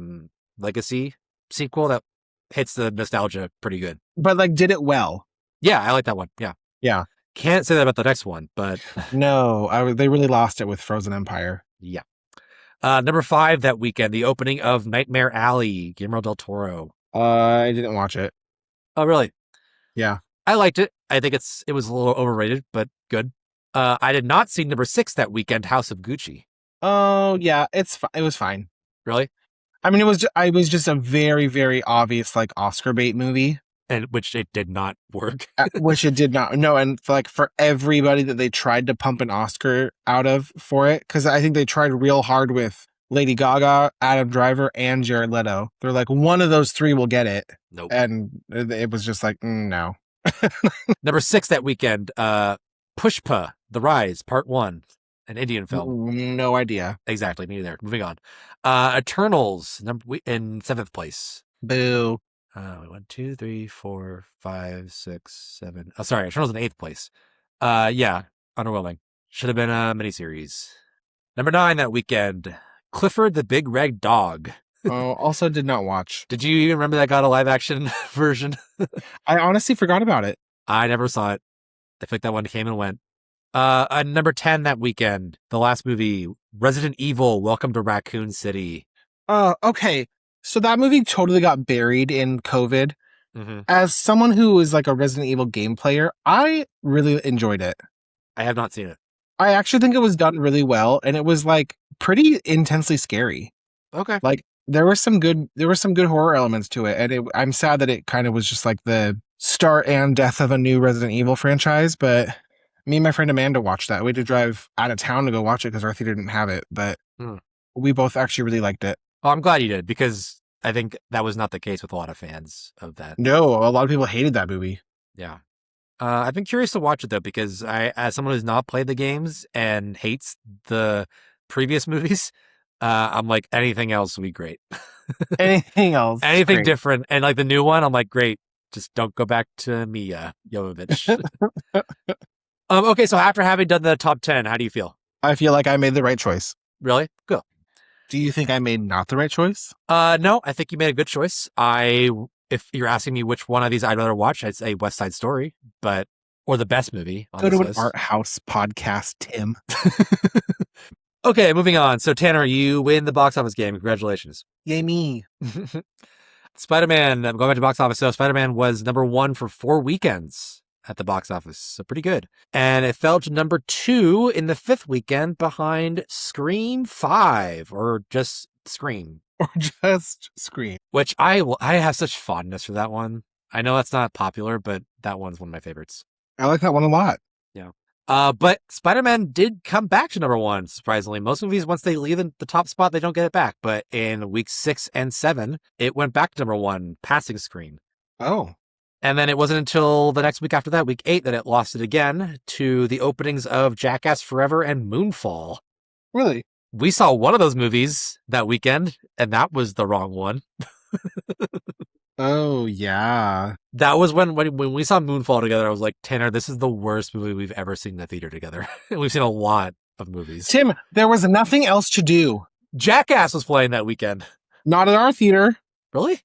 legacy sequel that hits the nostalgia pretty good. But like did it well. Yeah, I like that one. Yeah. Yeah. Can't say that about the next one, but no, they really lost it with Frozen Empire. Yeah. Number 5 that weekend, the opening of Nightmare Alley, Guillermo del Toro. I didn't watch it. Oh, really? Yeah. I liked it. I think it was a little overrated, but good. I did not see number 6 that weekend, House of Gucci. Oh, yeah, it was fine. Really? I mean, it was just a very, very obvious like Oscar bait movie. And which it did not work. Which it did not. No, and for everybody that they tried to pump an Oscar out of for it, because I think they tried real hard with Lady Gaga, Adam Driver, and Jared Leto. They're like, one of those three will get it. Nope. And it was just like, no. Number 6 that weekend, Pushpa, The Rise, Part 1, an Indian film. No idea. Exactly, me neither. Moving on. Eternals, in 7th place. Boo. 1, 2, 3, 4, 5, 6, 7. Oh, sorry, Eternals in 8th place. Yeah, underwhelming. Should have been a miniseries. Number 9 that weekend, Clifford the Big Red Dog. Oh, also did not watch. Did you even remember that got a live action version? I honestly forgot about it. I never saw it. I feel like that one came and went. Number 10 that weekend, the last movie, Resident Evil, Welcome to Raccoon City. Okay. So that movie totally got buried in COVID. Mm-hmm. As someone who is like a Resident Evil game player, I really enjoyed it. I have not seen it. I actually think it was done really well, and it was like pretty intensely scary. Okay. Like there were some good horror elements to it, and I'm sad that it kind of was just like the start and death of a new Resident Evil franchise. But me and my friend Amanda watched that. We had to drive out of town to go watch it because our theater didn't have it, but we both actually really liked it. Oh, I'm glad you did, because I think that was not the case with a lot of fans of that. No, a lot of people hated that movie. Yeah. I've been curious to watch it, though, because as someone who's not played the games and hates the previous movies, I'm like, anything else would be great. Anything else. Anything great. Different. And like the new one, I'm like, great. Just don't go back to Mia Jovovich. Okay, so after having done the top 10, how do you feel? I feel like I made the right choice. Really? Good. Do you think I made not the right choice? No, I think you made a good choice. If you're asking me which one of these I'd rather watch, I'd say West Side Story, or the best movie on Go to this an list. art house podcast, Tim. Okay, moving on. So Tanner, you win the box office game. Congratulations. Yay me. Spider-Man, I'm going back to box office. So Spider-Man was number 1 for 4 weekends at the box office. So pretty good. And it fell to number 2 in the 5th weekend behind Scream 5, or just Scream. Or just Scream. Which I have such fondness for that one. I know that's not popular, but that one's one of my favorites. I like that one a lot. Yeah. But Spider-Man did come back to number 1, surprisingly. Most movies, once they leave the top spot, they don't get it back. But in weeks 6 and 7, it went back to number 1, passing Scream. Oh. And then it wasn't until the next week after that, week 8, that it lost it again to the openings of Jackass Forever and Moonfall. Really? We saw one of those movies that weekend, and that was the wrong one. Oh, yeah. That was when we saw Moonfall together, I was like, Tanner, this is the worst movie we've ever seen in the theater together. We've seen a lot of movies. Tim, there was nothing else to do. Jackass was playing that weekend. Not at our theater. Really?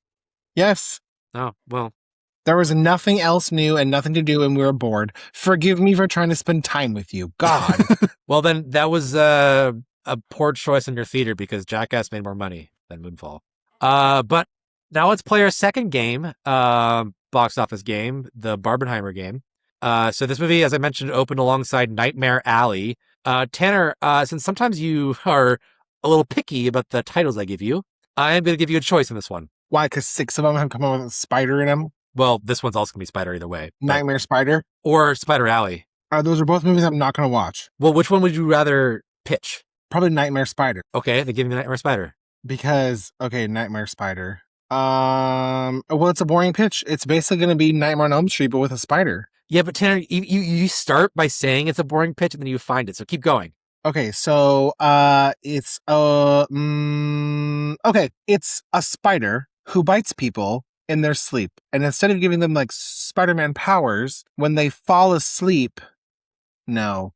Yes. Oh, well. There was nothing else new and nothing to do, and we were bored. Forgive me for trying to spend time with you. God. Well, then that was a poor choice in your theater, because Jackass made more money than Moonfall. But now let's play our second game, box office game, the Barbenheimer game. So this movie, as I mentioned, opened alongside Nightmare Alley. Tanner, since sometimes you are a little picky about the titles I give you, I am going to give you a choice in this one. Why? Because 6 of them have come up with a spider in them? Well, this one's also going to be Spider either way. Nightmare Spider? Or Spider Alley. Those are both movies I'm not going to watch. Well, which one would you rather pitch? Probably Nightmare Spider. Okay, then give me Nightmare Spider. Because, okay, Nightmare Spider. Well, it's a boring pitch. It's basically going to be Nightmare on Elm Street, but with a spider. Yeah, but Tanner, you start by saying it's a boring pitch, and then you find it. So keep going. Okay, so it's it's a spider who bites people in their sleep, and instead of giving them like Spider-Man powers when they fall asleep, no,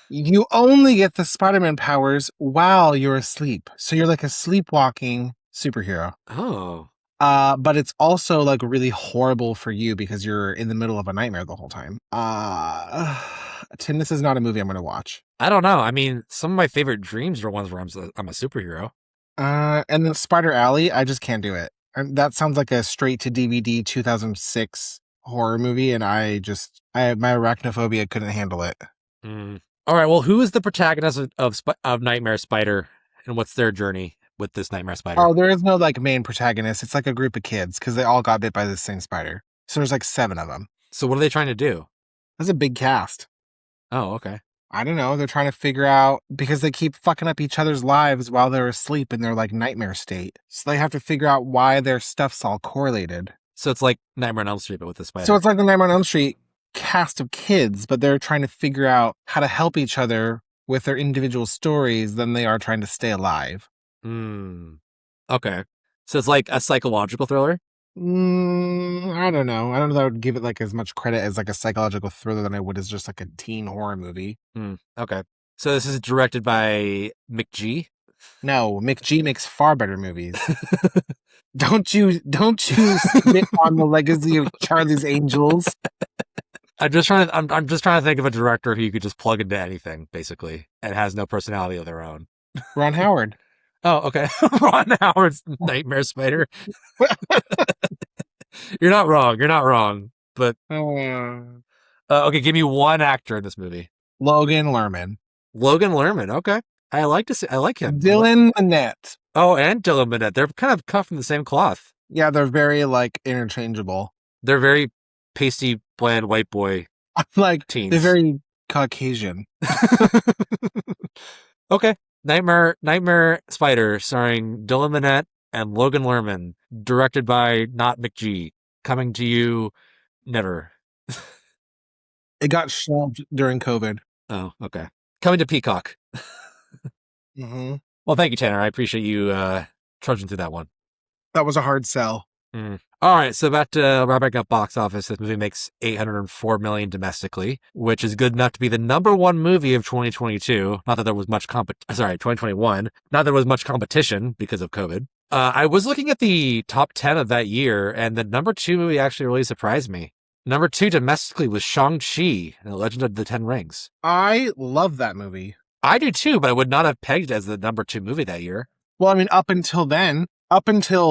you only get the Spider-Man powers while you're asleep. So you're like a sleepwalking superhero. Oh. But it's also like really horrible for you because you're in the middle of a nightmare the whole time. Tim, this is not a movie I'm going to watch. I don't know. I mean, some of my favorite dreams are ones where I'm a superhero. And then Spider Alley, I just can't do it. That sounds like a straight to DVD 2006 horror movie, and my arachnophobia couldn't handle it. All right. Well, who is the protagonist of Nightmare Spider, and what's their journey with this Nightmare Spider? Oh, there is no like main protagonist. It's like a group of kids because they all got bit by the same spider. So there's like 7 of them. So what are they trying to do? That's a big cast. Oh, okay. I don't know. They're trying to figure out because they keep fucking up each other's lives while they're asleep in their like nightmare state. So they have to figure out why their stuff's all correlated. So it's like Nightmare on Elm Street, but with the spider. So it's like the Nightmare on Elm Street cast of kids, but they're trying to figure out how to help each other with their individual stories than they are trying to stay alive. Okay. So it's like a psychological thriller? I don't know. I don't know that I would give it like as much credit as like a psychological thriller than I would as just like a teen horror movie. Okay. So this is directed by McG? No, McG makes far better movies. Don't you spit on the legacy of Charlie's Angels? I'm just trying to think of a director who you could just plug into anything, basically, and has no personality of their own. Ron Howard. Oh, okay. Ron Howard's Nightmare Spider. You're not wrong. But okay, give me one actor in this movie. Logan Lerman. Okay. I like him. Dylan Minnette. Oh, and Dylan Minnette. They're kind of cut from the same cloth. Yeah, they're very like interchangeable. They're very pasty, bland white boy. Like teens. They're very Caucasian. Okay. Nightmare Spider, starring Dylan Minnette and Logan Lerman, directed by not McG. Coming to you never. It got shelved during COVID. Oh, okay. Coming to Peacock. Mm-hmm. Well, thank you, Tanner. I appreciate you trudging through that one. That was a hard sell. All right, so back to wrapping up box office. This movie makes $804 million domestically, which is good enough to be the number one movie of 2022. Not that there was much 2021. Not that there was much competition because of COVID. I was looking at the top 10 of that year, and the number 2 movie actually really surprised me. Number 2 domestically was Shang-Chi and the Legend of the Ten Rings. I love that movie. I do too, but I would not have pegged it as the number 2 movie that year. Well, I mean, up until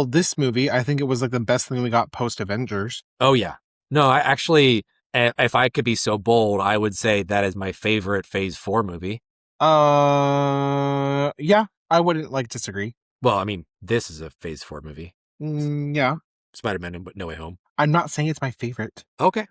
this movie, I think it was like the best thing we got post Avengers. Oh, yeah. No, I actually, if I could be so bold, I would say that is my favorite Phase 4 movie. Yeah, I wouldn't disagree. Well, I mean, this is a Phase 4 movie. Yeah. Spider-Man No Way Home. I'm not saying it's my favorite. Okay.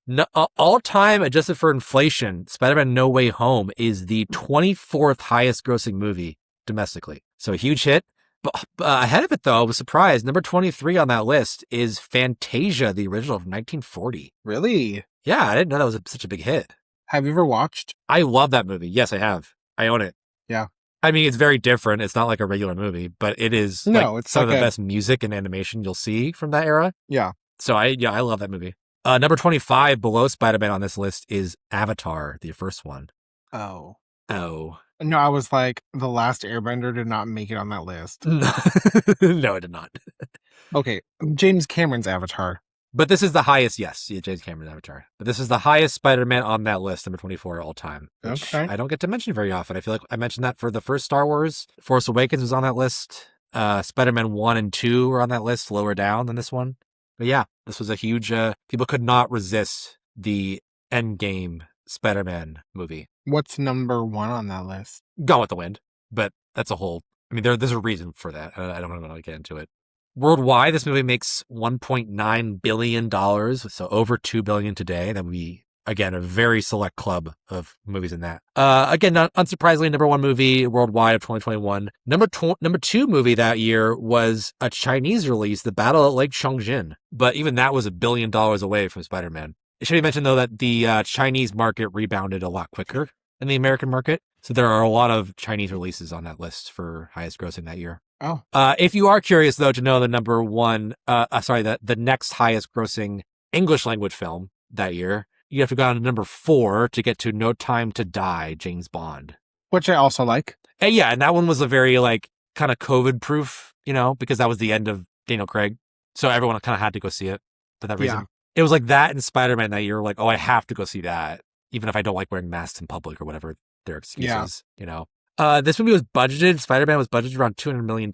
No, all time adjusted for inflation, Spider-Man No Way Home is the 24th highest grossing movie domestically. So a huge hit. But ahead of it, though, I was surprised. Number 23 on that list is Fantasia, the original from 1940. Really? Yeah, I didn't know that was such a big hit. Have you ever watched? I love that movie. Yes, I have. I own it. Yeah. I mean, it's very different. It's not like a regular movie, but it is it's some of the best music and animation you'll see from that era. Yeah. So I love that movie. Number 25 below Spider-Man on this list is Avatar, the first one. Oh. No, I was like, The Last Airbender did not make it on that list. No, it did not. Okay, James Cameron's Avatar. But this is the highest, yes, James Cameron's Avatar. But this is the highest Spider-Man on that list, number 24 all time. Which I don't get to mention very often. I feel like I mentioned that for the first Star Wars. Force Awakens was on that list. Spider-Man 1 and 2 were on that list, lower down than this one. But yeah, this was a huge, people could not resist the Endgame Spider-Man movie. What's number 1 on that list? Gone with the Wind. But that's a whole, I mean, there's a reason for that. I don't want to get into it. Worldwide, this movie makes $1.9 billion, so over $2 billion today. That would be, again, a very select club of movies in that. Again, not unsurprisingly, number 1 movie worldwide of 2021. Number 2 movie that year was a Chinese release, The Battle at Lake Changjin. But even that was $1 billion away from Spider-Man. It should be mentioned, though, that the Chinese market rebounded a lot quicker than the American market. So there are a lot of Chinese releases on that list for highest grossing that year. Oh. If you are curious, though, to know the number 1, the next highest grossing English language film that year, you have to go on to number 4 to get to No Time to Die, James Bond. Which I also like. And yeah, and that one was a very, kind of COVID-proof, because that was the end of Daniel Craig. So everyone kind of had to go see it for that reason. Yeah. It was like that and Spider-Man that year, I have to go see that, even if I don't like wearing masks in public or whatever their excuses, This movie was budgeted, Spider-Man was budgeted around $200 million.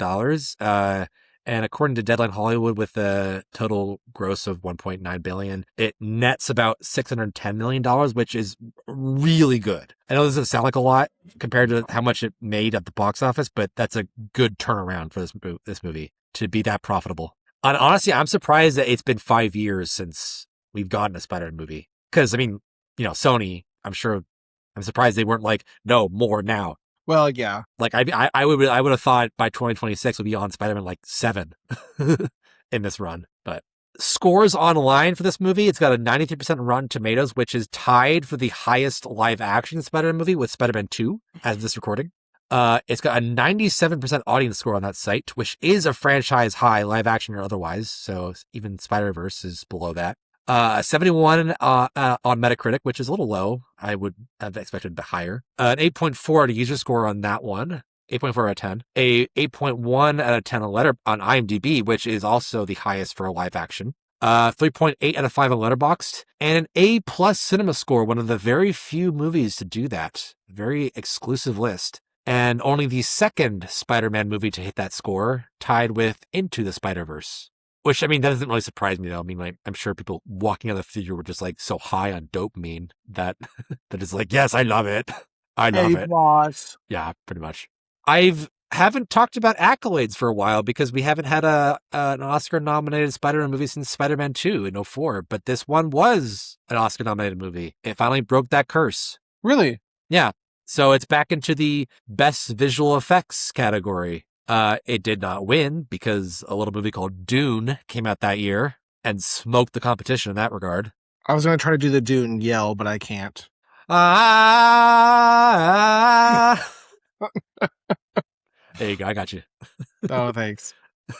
And according to Deadline Hollywood, with a total gross of $1.9 billion, it nets about $610 million, which is really good. I know this doesn't sound like a lot compared to how much it made at the box office, but that's a good turnaround for this movie to be that profitable. And honestly, I'm surprised that it's been 5 years since we've gotten a Spider-Man movie. Because, I mean, Sony, I'm surprised they weren't like, no, more now. Well, yeah. Like I would have thought by 2026 would be on Spider-Man like 7 in this run. But scores online for this movie, it's got a 93% Rotten Tomatoes, which is tied for the highest live action Spider-Man movie with Spider-Man 2 as of this recording. It's got a 97% audience score on that site, which is a franchise high, live action or otherwise. So even Spider-Verse is below that. 71 on Metacritic, which is a little low. I would have expected a bit higher. An 8.4 at a user score on that one. 8.4 out of 10. A 8.1 out of 10 on IMDb, which is also the highest for a live action. 3.8 out of 5 on Letterboxd, and an A+ cinema score, one of the very few movies to do that. Very exclusive list. And only the second Spider-Man movie to hit that score, tied with Into the Spider-Verse. Which, I mean, that doesn't really surprise me, though. I mean, like, I'm sure people walking out of the theater were just, like, so high on dopamine that that is like, yes, I love it. I love it. Boss. Yeah, pretty much. Haven't talked about accolades for a while because we haven't had an Oscar-nominated Spider-Man movie since Spider-Man 2 in 2004, but this one was an Oscar-nominated movie. It finally broke that curse. Really? Yeah. So it's back into the best visual effects category. It did not win because a little movie called Dune came out that year and smoked the competition in that regard. I was going to try to do the Dune yell, but I can't. There you go. I got you. Oh, thanks.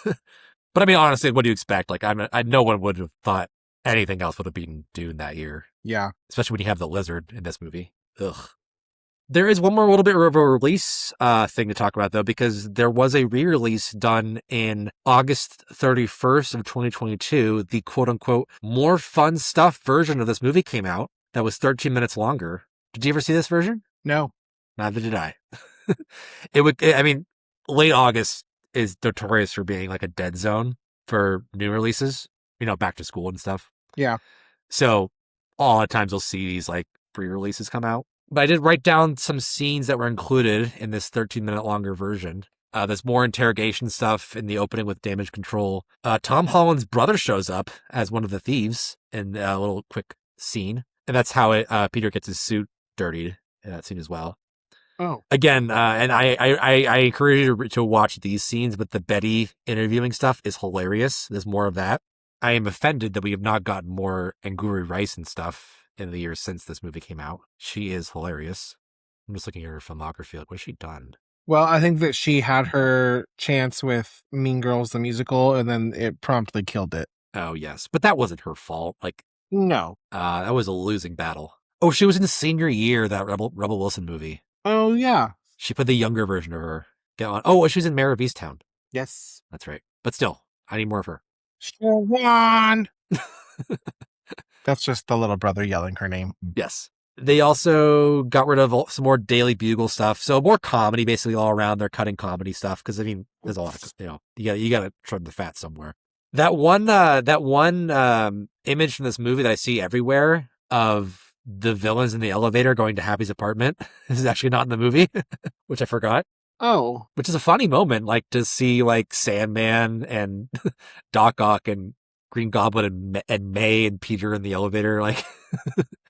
But I mean, honestly, what do you expect? Like, no one would have thought anything else would have beaten Dune that year. Yeah. Especially when you have the lizard in this movie. Ugh. There is one more little bit of a release thing to talk about, though, because there was a re-release done in August 31st of 2022. The quote-unquote more fun stuff version of this movie came out that was 13 minutes longer. Did you ever see this version? No. Neither did I. Late August is notorious for being like a dead zone for new releases, back to school and stuff. Yeah. So a lot of times you'll see these like pre-releases come out. But I did write down some scenes that were included in this 13-minute longer version. There's more interrogation stuff in the opening with damage control. Tom Holland's brother shows up as one of the thieves in a little quick scene. And that's how Peter gets his suit dirtied in that scene as well. Oh. Again, and I encourage you to watch these scenes, but the Betty interviewing stuff is hilarious. There's more of that. I am offended that we have not gotten more Angourie Rice and stuff in the years since this movie came out. She is hilarious. I'm just looking at her filmography. Like, what has she done? Well, I think that she had her chance with Mean Girls, the musical, and then it promptly killed it. Oh, yes. But that wasn't her fault. Like, no. That was a losing battle. Oh, she was in Senior Year, that Rebel Wilson movie. Oh, yeah. She put the younger version of her. Get on. Oh, she was in Mayor of Easttown. Yes. That's right. But still, I need more of her. Shawan! That's just the little brother yelling her name. Yes. They also got rid of some more Daily Bugle stuff. So more comedy basically all around. They're cutting comedy stuff because, I mean, there's a lot of, you got to trim the fat somewhere. That one image from this movie that I see everywhere of the villains in the elevator going to Happy's apartment is actually not in the movie, which I forgot. Oh. Which is a funny moment, like to see like Sandman and Doc Ock and Green Goblin and May and Peter in the elevator. Like,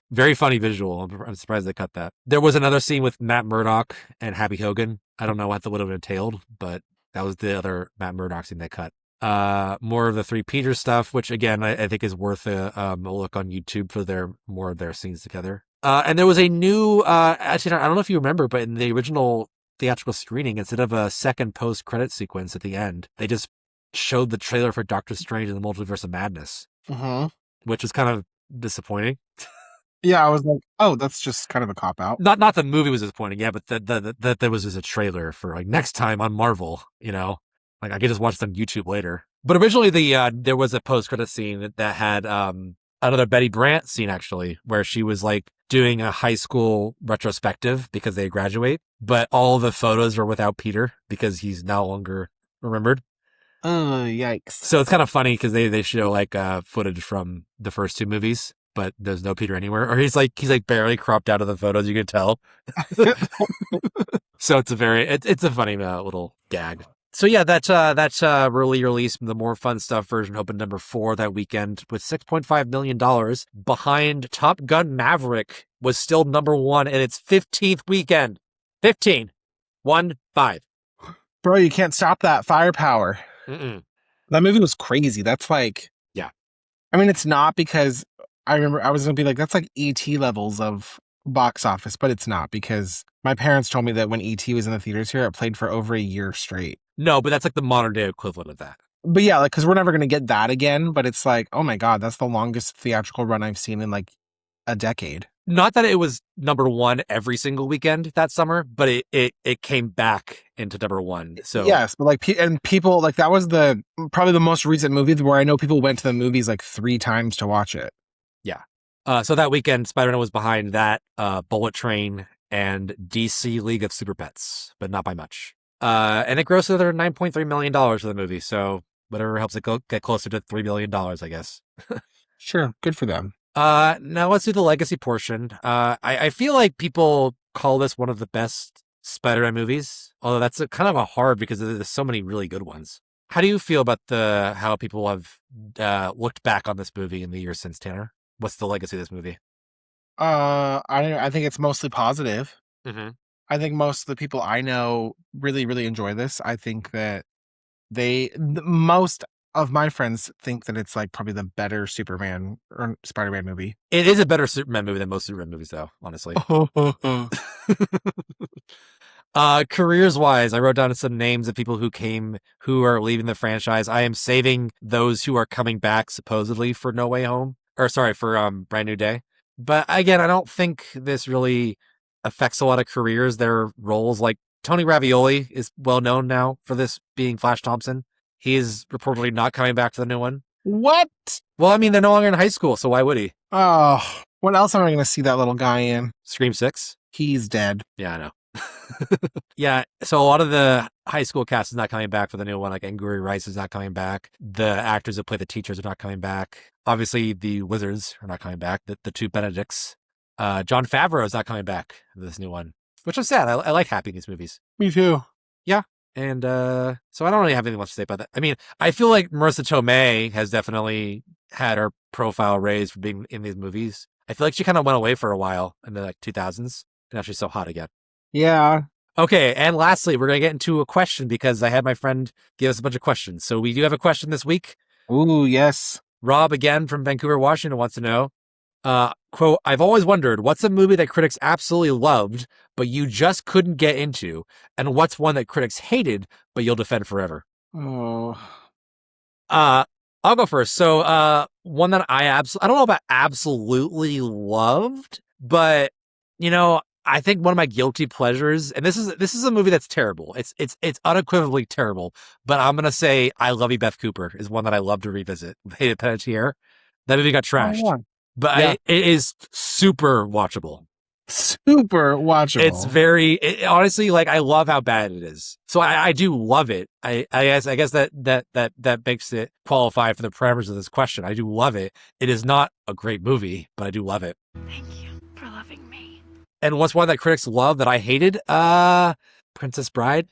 very funny visual. I'm surprised they cut that. There was another scene with Matt Murdock and Happy Hogan. I don't know what that would have entailed, but that was the other Matt Murdock scene they cut. More of the Three Peter stuff, which again, I think is worth a look on YouTube for more of their scenes together. And there was a new, actually, I don't know if you remember, but in the original theatrical screening, instead of a second post-credit sequence at the end, they just showed the trailer for Doctor Strange and the Multiverse of Madness, which was kind of disappointing. Yeah, I was like, oh, that's just kind of a cop-out. Not the movie was disappointing, yeah, but that there was just a trailer for like next time on Marvel, Like I could just watch it on YouTube later. But originally there was a post-credit scene that had another Betty Brant scene actually, where she was like doing a high school retrospective because they graduate, but all the photos are without Peter because he's no longer remembered. Yikes. So it's kind of funny because they show like footage from the first two movies, but there's no Peter anywhere. Or he's like barely cropped out of the photos, you can tell. So it's a funny little gag. So yeah, that's early release, the more fun stuff version opened number 4 that weekend with $6.5 million behind Top Gun Maverick was still number 1 in its 15th weekend. 15. 1-5. Bro, you can't stop that firepower. Mm-mm. That movie was crazy. That's like, yeah. I mean, it's not, because I remember I was going to be like, that's like E.T. levels of box office, but it's not, because my parents told me that when E.T. was in the theaters here, it played for over a year straight. No, but that's like the modern day equivalent of that. But yeah, like, because we're never going to get that again, but it's like, oh my God, that's the longest theatrical run I've seen in like a decade. Not that it was number 1 every single weekend that summer, but it came back into number 1. So yes, but like, and people, like, that was probably the most recent movie where I know people went to the movies like 3 times to watch it. Yeah. So that weekend, Spider-Man was behind that, Bullet Train, and DC League of Super Pets, but not by much. And it grossed another $9.3 million for the movie, so whatever helps it get closer to $3 billion, I guess. Sure, good for them. Now let's do the legacy portion. I feel like people call this one of the best Spider-Man movies, although that's kind of a hard, because there's so many really good ones. How do you feel about how people have looked back on this movie in the years since, Tanner? What's the legacy of this movie? I think it's mostly positive. Mm-hmm. I think most of the people I know really, really enjoy this. I think that most of my friends think that it's like probably the better Superman or Spider-Man movie. It is a better Superman movie than most Superman movies, though, honestly. Careers wise, I wrote down some names of people who are leaving the franchise. I am saving those who are coming back supposedly for No Way Home, or sorry, for Brand New Day. But again, I don't think this really affects a lot of careers. Their roles, like Tony Ravioli is well known now for this being Flash Thompson. He is reportedly not coming back to the new one. What? Well, I mean, they're no longer in high school, so why would he? Oh, what else am I going to see that little guy in? Scream 6? He's dead. Yeah, I know. Yeah, so a lot of the high school cast is not coming back for the new one. Like Angourie Rice is not coming back. The actors that play the teachers are not coming back. Obviously, the wizards are not coming back. The 2 Benedicts. Jon Favreau is not coming back for this new one, which I'm sad. I like Happy in these movies. Me too. Yeah. And so I don't really have anything much to say about that. I mean, I feel like Marissa Tomei has definitely had her profile raised for being in these movies. I feel like she kind of went away for a while in the 2000s, and now she's so hot again. Yeah. Okay, and lastly, we're going to get into a question, because I had my friend give us a bunch of questions. So we do have a question this week. Ooh, yes. Rob, again, from Vancouver, Washington, wants to know, quote, I've always wondered, what's a movie that critics absolutely loved, but you just couldn't get into? And what's one that critics hated, but you'll defend forever? Oh. I'll go first. So, one that I don't know about absolutely loved, but, I think one of my guilty pleasures, and this is a movie that's terrible. It's unequivocally terrible, but I'm gonna say I Love You, Beth Cooper is one that I love to revisit. Hated Panettiere. That movie got trashed, but it is super watchable. Super watchable. It's honestly, like, I love how bad it is. So I do love it. I guess that makes it qualify for the parameters of this question. I do love it. It is not a great movie, but I do love it. Thank you for loving me. And what's one that critics love that I hated? Princess Bride.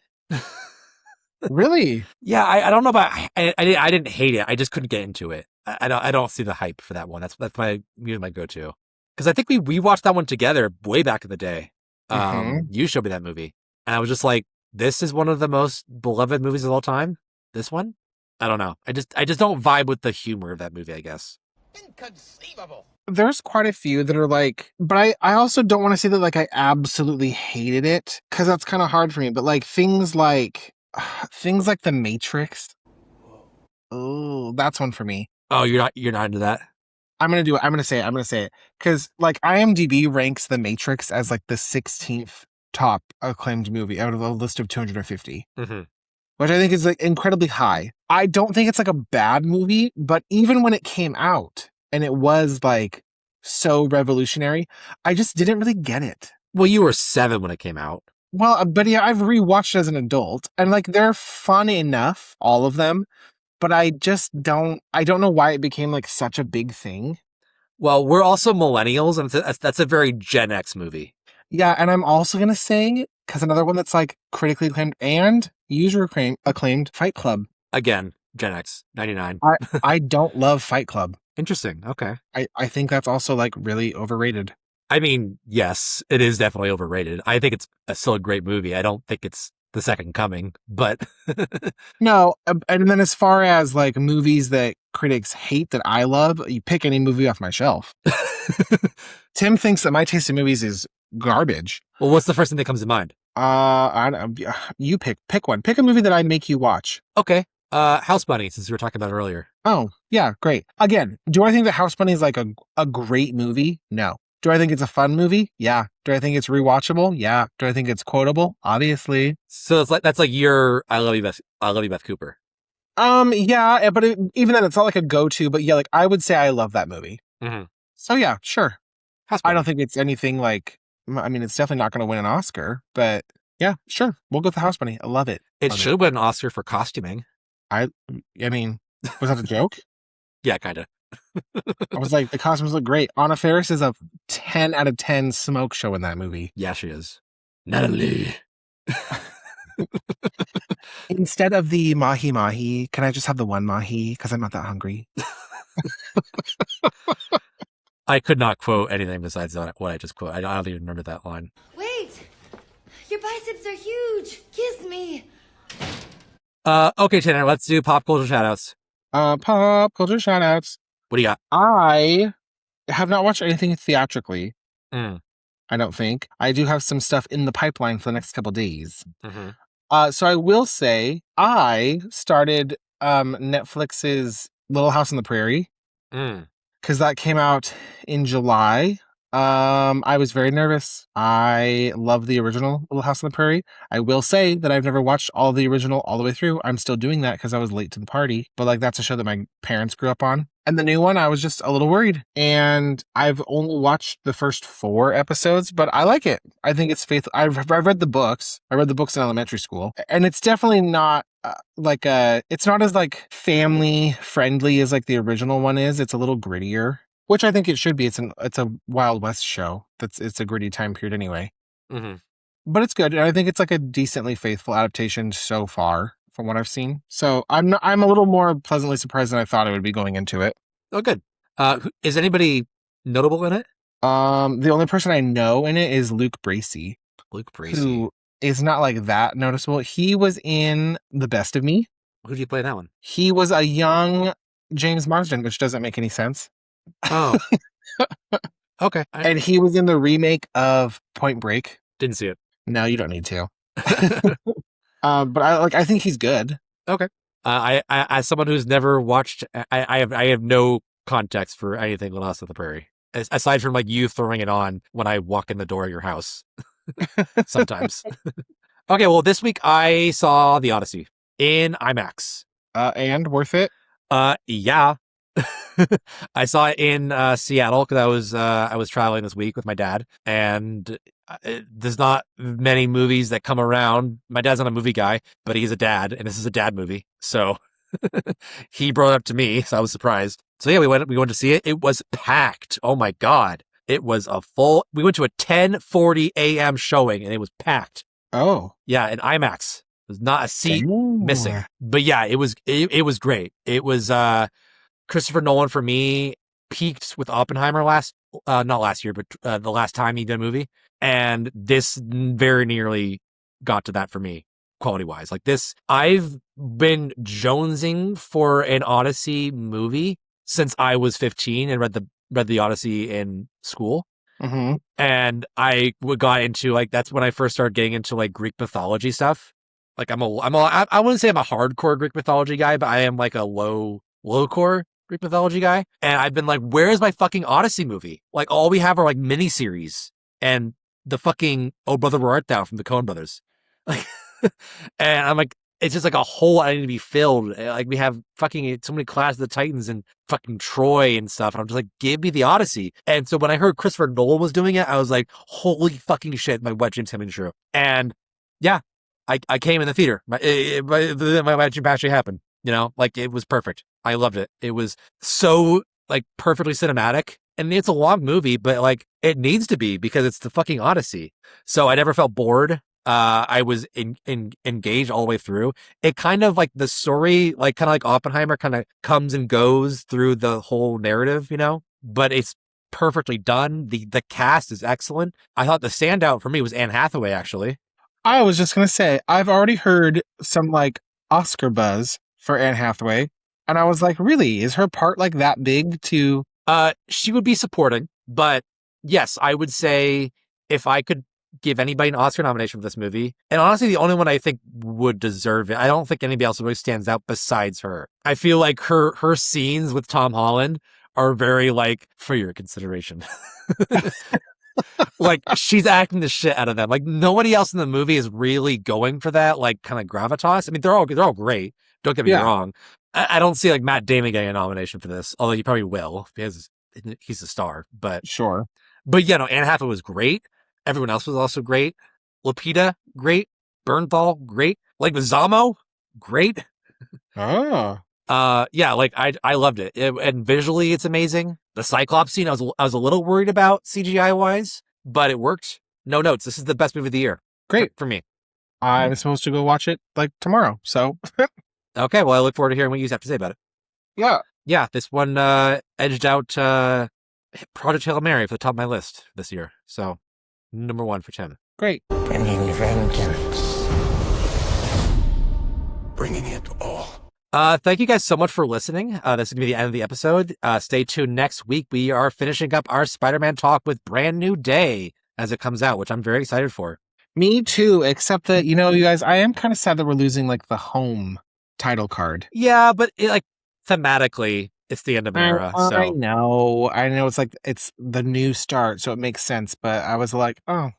Really? Yeah, I don't know about. I didn't hate it. I just couldn't get into it. I don't see the hype for that one. That's my go-to. Because I think we watched that one together way back in the day. You showed me that movie, and I was just like, "This is one of the most beloved movies of all time." This one, I don't know. I just don't vibe with the humor of that movie, I guess. Inconceivable. There's quite a few that are like, but I also don't want to say that like I absolutely hated it, because that's kind of hard for me. But like things like The Matrix. Oh, that's one for me. Oh, you're not into that? I'm going to do it. I'm going to say it. Because like IMDb ranks The Matrix as like the 16th top acclaimed movie out of a list of 250. Mm-hmm. Which I think is like incredibly high. I don't think it's like a bad movie, but even when it came out and it was like so revolutionary, I just didn't really get it. Well, you were 7 when it came out. Well, but yeah, I've rewatched it as an adult, and like they're fun enough, all of them, but I don't know why it became like such a big thing. Well, we're also millennials, and that's a very Gen X movie. Yeah, and I'm also going to say, because another one that's like critically acclaimed and user acclaimed, Fight Club. Again, Gen X, 99. I don't love Fight Club. Interesting. Okay. I think that's also like really overrated. I mean, yes, it is definitely overrated. I think it's still a great movie. I don't think it's the second coming, but No, and then as far as like movies that critics hate that I love, you pick any movie off my shelf. Tim thinks that my taste in movies is garbage. Well, what's the first thing that comes to mind? I don't, you pick one. Pick a movie that I make you watch. Okay. House Bunny, since we were talking about it earlier. Oh, yeah, great. Again, do I think that House Bunny is like a great movie? No. Do I think it's a fun movie? Yeah. Do I think it's rewatchable? Yeah. Do I think it's quotable? Obviously. So that's like your I love you, Beth Cooper. Yeah, but even then, it's not like a go-to. But yeah, like I would say I love that movie. Mm-hmm. So yeah, sure. House Bunny. I don't think it's anything like. I mean, it's definitely not going to win an Oscar, but yeah, sure. We'll go with the House Bunny. I love it. It should win an Oscar for costuming. I mean, was that a joke? Yeah, kind of. I was like, the costumes look great. Anna Faris is a 10 out of 10 smoke show in that movie. Yeah, she is. Natalie. Instead of the mahi mahi, can I just have the one mahi? Because I'm not that hungry. I could not quote anything besides what I just quote. I don't even remember that line. Wait! Your biceps are huge! Kiss me! Okay, Tanner, let's do pop culture shoutouts. Pop culture shoutouts. What do you got? I have not watched anything theatrically. Mm. I don't think. I do have some stuff in the pipeline for the next couple days. Mm-hmm. So I will say I started Netflix's Little House on the Prairie because that came out in July. I was very nervous. I love the original Little House on the Prairie. I will say that I've never watched all the original all the way through. I'm still doing that because I was late to the party. But like that's a show that my parents grew up on. And the new one, I was just a little worried. And I've only watched the first 4 episodes, but I like it. I think it's faithful. I've read the books. I read the books in elementary school. And it's definitely not it's not as like family friendly as like the original one is. It's a little grittier. Which I think it should be. It's a Wild West show. It's a gritty time period anyway. Mm-hmm. But it's good. And I think it's like a decently faithful adaptation so far from what I've seen. So I'm a little more pleasantly surprised than I thought I would be going into it. Oh, good. Is anybody notable in it? The only person I know in it is Luke Bracey. Luke Bracey. Who is not like that noticeable. He was in The Best of Me. Who did you play in that one? He was a young James Marsden, which doesn't make any sense. Oh. Okay. And he was in the remake of Point Break. Didn't see it. No, you don't need to. But I think he's good. Okay. I as someone who's never watched, I have no context for anything Little House on the Prairie, aside from like you throwing it on when I walk in the door of your house. Sometimes. Okay. Well, this week I saw The Odyssey in IMAX. And worth it? Yeah. I saw it in Seattle because I was traveling this week with my dad, and there's not many movies that come around. My dad's not a movie guy, but he's a dad, and this is a dad movie, so he brought it up to me, so I was surprised. So yeah, we went to see it. It was packed. Oh my god, it was a full. We went to a 10:40 a.m. showing, and it was packed. Oh yeah, in IMAX. There's not a seat missing, but yeah, it was great. It was Christopher Nolan, for me, peaked with Oppenheimer not last year, but the last time he did a movie. And this very nearly got to that for me, quality-wise. Like this, I've been jonesing for an Odyssey movie since I was 15 and read the Odyssey in school. Mm-hmm. And I got into, like, that's when I first started getting into, like, Greek mythology stuff. Like, I wouldn't say I'm a hardcore Greek mythology guy, but I am, like, a low-core Greek mythology guy, and I've been like, where is my fucking Odyssey movie? Like, all we have are like miniseries and the fucking Oh Brother Where Art Thou from the Coen brothers. Like, and I'm like, it's just like a hole I need to be filled. Like, we have fucking so many Clash of the Titans and fucking Troy and stuff, and I'm just like, give me the Odyssey. And so when I heard Christopher Nolan was doing it, I was like, holy fucking shit, my wet dream's coming true. And yeah, I came in the theater. My wet dream actually happened. You know, like, it was perfect. I loved it. It was so, like, perfectly cinematic. And it's a long movie, but, like, it needs to be because it's the fucking Odyssey. So I never felt bored. I was engaged all the way through. It kind of, like, the story, like, kind of like Oppenheimer, kind of comes and goes through the whole narrative, you know? But it's perfectly done. The cast is excellent. I thought the standout for me was Anne Hathaway, actually. I was just going to say, I've already heard some like Oscar buzz for Anne Hathaway. And I was like, really? Is her part like that big to... She would be supporting, but yes, I would say if I could give anybody an Oscar nomination for this movie, and honestly, the only one I think would deserve it, I don't think anybody else really stands out besides her. I feel like her scenes with Tom Holland are very like, for your consideration. Like, she's acting the shit out of them. Like, nobody else in the movie is really going for that, like, kind of gravitas. I mean, they're all great. Don't get me wrong. I don't see like Matt Damon getting a nomination for this, although he probably will because he's a star. But sure. But yeah, no, Anne Hathaway was great. Everyone else was also great. Lupita, great. Bernthal, great. Like Zamo, great. Oh. Yeah, like I loved it. And visually it's amazing. The Cyclops scene, I was a little worried about CGI wise, but it worked. No notes. This is the best movie of the year. Great for me. I'm supposed to go watch it like tomorrow. So okay, well I look forward to hearing what you have to say about it. Yeah. Yeah, this one edged out Project Hail Mary for the top of my list this year. So number 1 for Tim. Great. Bringing vengeance. Bringing it all. Thank you guys so much for listening. This is going to be the end of the episode. Stay tuned next week. We are finishing up our Spider-Man talk with Brand New Day as it comes out, which I'm very excited for. Me too, except that, you guys, I am kind of sad that we're losing like the home title card. Yeah, but thematically, it's the end of an era. So I know. It's like, it's the new start, so it makes sense. But I was like, oh,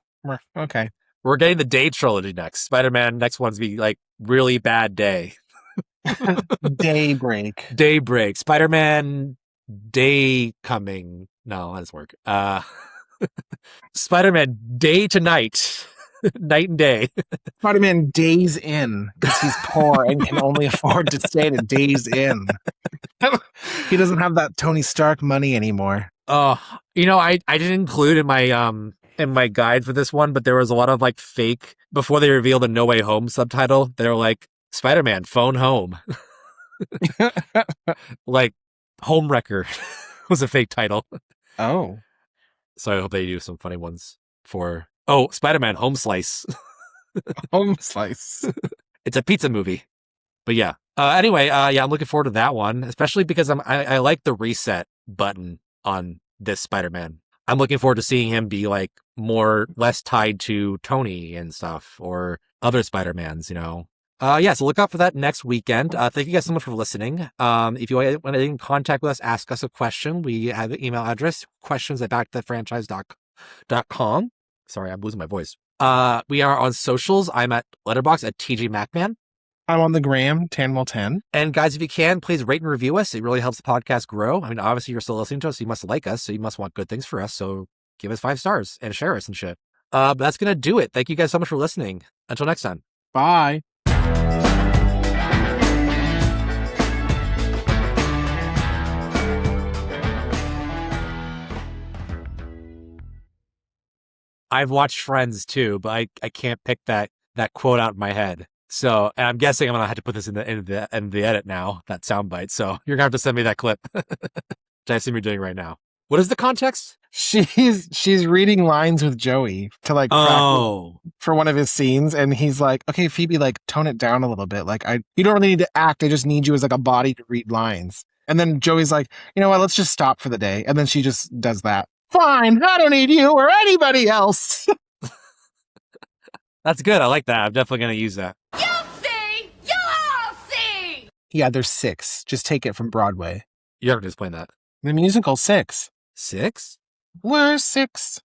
okay. We're getting the Day trilogy next. Spider-Man, next one's be like Really Bad Day. Daybreak. Spider-Man Day Coming. No, that doesn't work. Spider-Man Day to Night. Night and Day. Spider-Man Days In, because he's poor and can only afford to stay at Days In. He doesn't have that Tony Stark money anymore. I didn't include in my guide for this one, but there was a lot of like fake, before they revealed the No Way Home subtitle, they were like, Spider-Man, phone home. Like, Home Wrecker was a fake title. Oh. So I hope they do some funny ones for... Spider-Man, Home Slice. Home Slice. It's a pizza movie. But yeah. Anyway, I'm looking forward to that one, especially because I like the reset button on this Spider-Man. I'm looking forward to seeing him be like less tied to Tony and stuff, or other Spider-Mans, so look out for that next weekend. Thank you guys so much for listening. If you want to get in contact with us, ask us a question. We have an email address, questions@backtothe.franchise.com. Sorry, I'm losing my voice. We are on socials. I'm at Letterboxd at TGMacman. I'm on the gram, Tanwell10. And guys, if you can, please rate and review us. It really helps the podcast grow. I mean, obviously you're still listening to us, so you must like us, so you must want good things for us. So give us 5 stars and share us and shit. But that's going to do it. Thank you guys so much for listening. Until next time. Bye. I've watched Friends too, but I can't pick that quote out in my head. So, and I'm guessing I'm gonna have to put this in the edit now, that soundbite. So you're gonna have to send me that clip, which I assume you're doing right now. What is the context? She's reading lines with Joey to like for one of his scenes, and he's like, "Okay, Phoebe, like tone it down a little bit. Like you don't really need to act. I just need you as like a body to read lines." And then Joey's like, "You know what? Let's just stop for the day." And then she just does that. Fine, I don't need you or anybody else. That's good. I like that. I'm definitely going to use that. You'll see! You'll all see! Yeah, there's 6. Just take it from Broadway. You're going to explain that. The musical 6. 6? We're 6.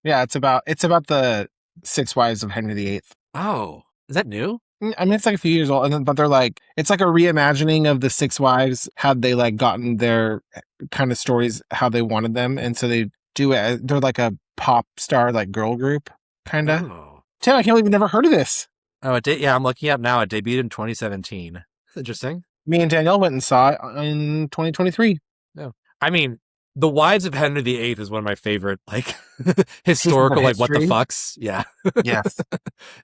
Yeah, it's about the 6 wives of Henry VIII. Oh, is that new? I mean, it's like a few years old, but they're like, it's like a reimagining of the 6 wives, had they like gotten their kind of stories how they wanted them. And so they do it. They're like a pop star, like girl group, kind of. Oh. Tim, I can't believe you've never heard of this. Oh, it did. Yeah, I'm looking up now. It debuted in 2017. That's interesting. Me and Danielle went and saw it in 2023. No, I mean, The Wives of Henry VIII is one of my favorite, like, historical, like, what the fucks. Yeah. Yes.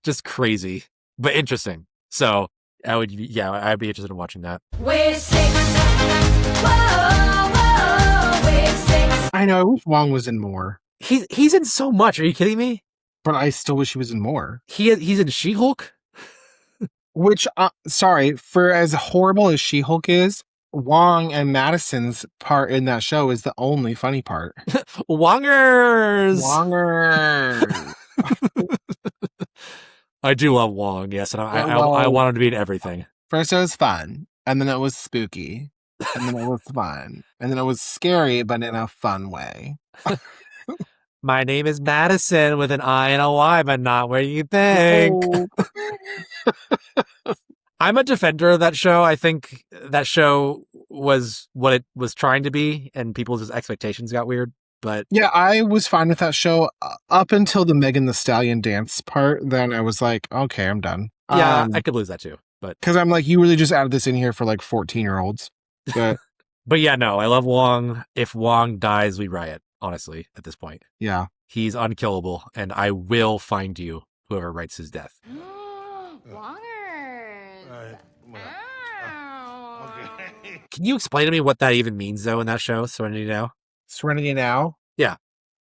Just crazy, but interesting. So I'd be interested in watching that. We're 6. Whoa, whoa, we're 6. I know. I wish Wong was in more, He's in so much. Are you kidding me? but I still wish he was in more. He's in She-Hulk. Which, sorry, for as horrible as She-Hulk is, Wong and Madison's part in that show is the only funny part. Wongers. I do love Wong, yes, and I want him to be in everything. First it was fun, and then it was spooky, and then it was fun, and then it was scary, but in a fun way. My name is Madison with an I and a Y, but not where you think. I'm a defender of that show. I think that show was what it was trying to be, and people's expectations got weird. But yeah, I was fine with that show up until the Megan Thee Stallion dance part. Then I was like, okay, I'm done. Yeah, I could lose that too. But because I'm like, you really just added this in here for like 14-year-olds. But but yeah, no, I love Wong. If Wong dies, we riot. Honestly, at this point, yeah, he's unkillable, and I will find you. Whoever writes his death. Wongers. Can you explain to me what that even means, though, in that show, Serenity Now? Serenity Now? Yeah.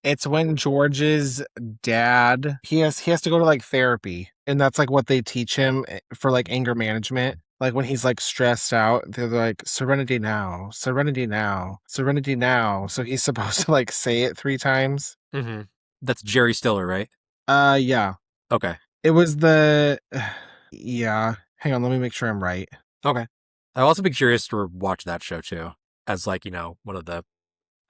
It's when George's dad, he has to go to like therapy. And that's like what they teach him for like anger management. Like when he's like stressed out, they're like, Serenity Now, Serenity Now, Serenity Now. So he's supposed to like say it 3 times. Mm-hmm. That's Jerry Stiller, right? Yeah. Okay. It was the, yeah. Hang on, let me make sure I'm right. Okay. I've also been curious to watch that show too, as like, one of the...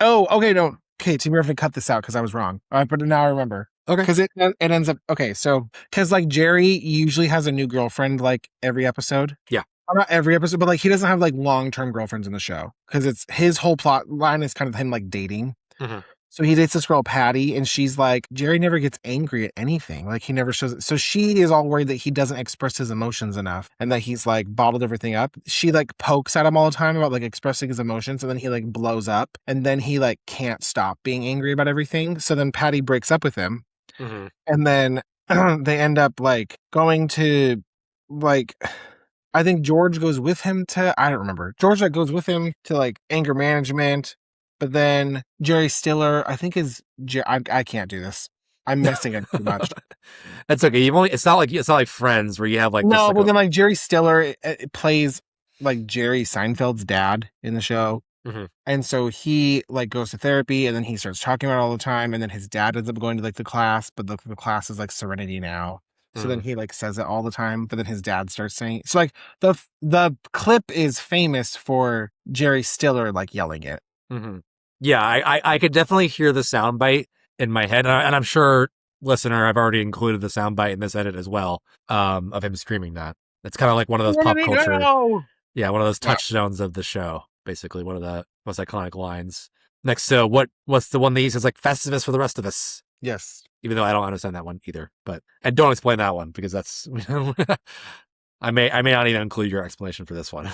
Oh, okay, no. Okay, Team Griffin, cut this out because I was wrong. All right, but now I remember. Okay. Because it ends up... Okay, so... Because, like, Jerry usually has a new girlfriend, like, every episode. Yeah. Or not every episode, but, like, he doesn't have, like, long-term girlfriends in the show. Because it's... His whole plot line is kind of him, like, dating. Mm-hmm. So he dates this girl, Patty, and she's like, Jerry never gets angry at anything. Like, he never shows it. So she is all worried that he doesn't express his emotions enough and that he's, like, bottled everything up. She, like, pokes at him all the time about, like, expressing his emotions, and then he, like, blows up. And then he, like, can't stop being angry about everything. So then Patty breaks up with him. Mm-hmm. And then they end up, like, going to, like... I think George goes with him to... I don't remember. George, like, goes with him to, like, anger management. But then Jerry Stiller, I think I can't do this. I'm messing it too much. That's okay. It's not like Friends where you have like no, but then like Jerry Stiller it plays like Jerry Seinfeld's dad in the show, and so he like goes to therapy, and then he starts talking about it all the time, and then his dad ends up going to like the class, but the class is like Serenity Now. So then he like says it all the time, but then his dad starts saying it. So like the clip is famous for Jerry Stiller like yelling it. Mm-hmm. Yeah, I could definitely hear the soundbite in my head, and I'm sure, listener, I've already included the soundbite in this edit as well, of him screaming that. It's kind of like one of those pop culture, yeah, one of those touchstones of the show. Basically, one of the most iconic lines. Next to what's the one that he says like "Festivus for the rest of us"? Yes, even though I don't understand that one either, and don't explain that one because that's I may not even include your explanation for this one.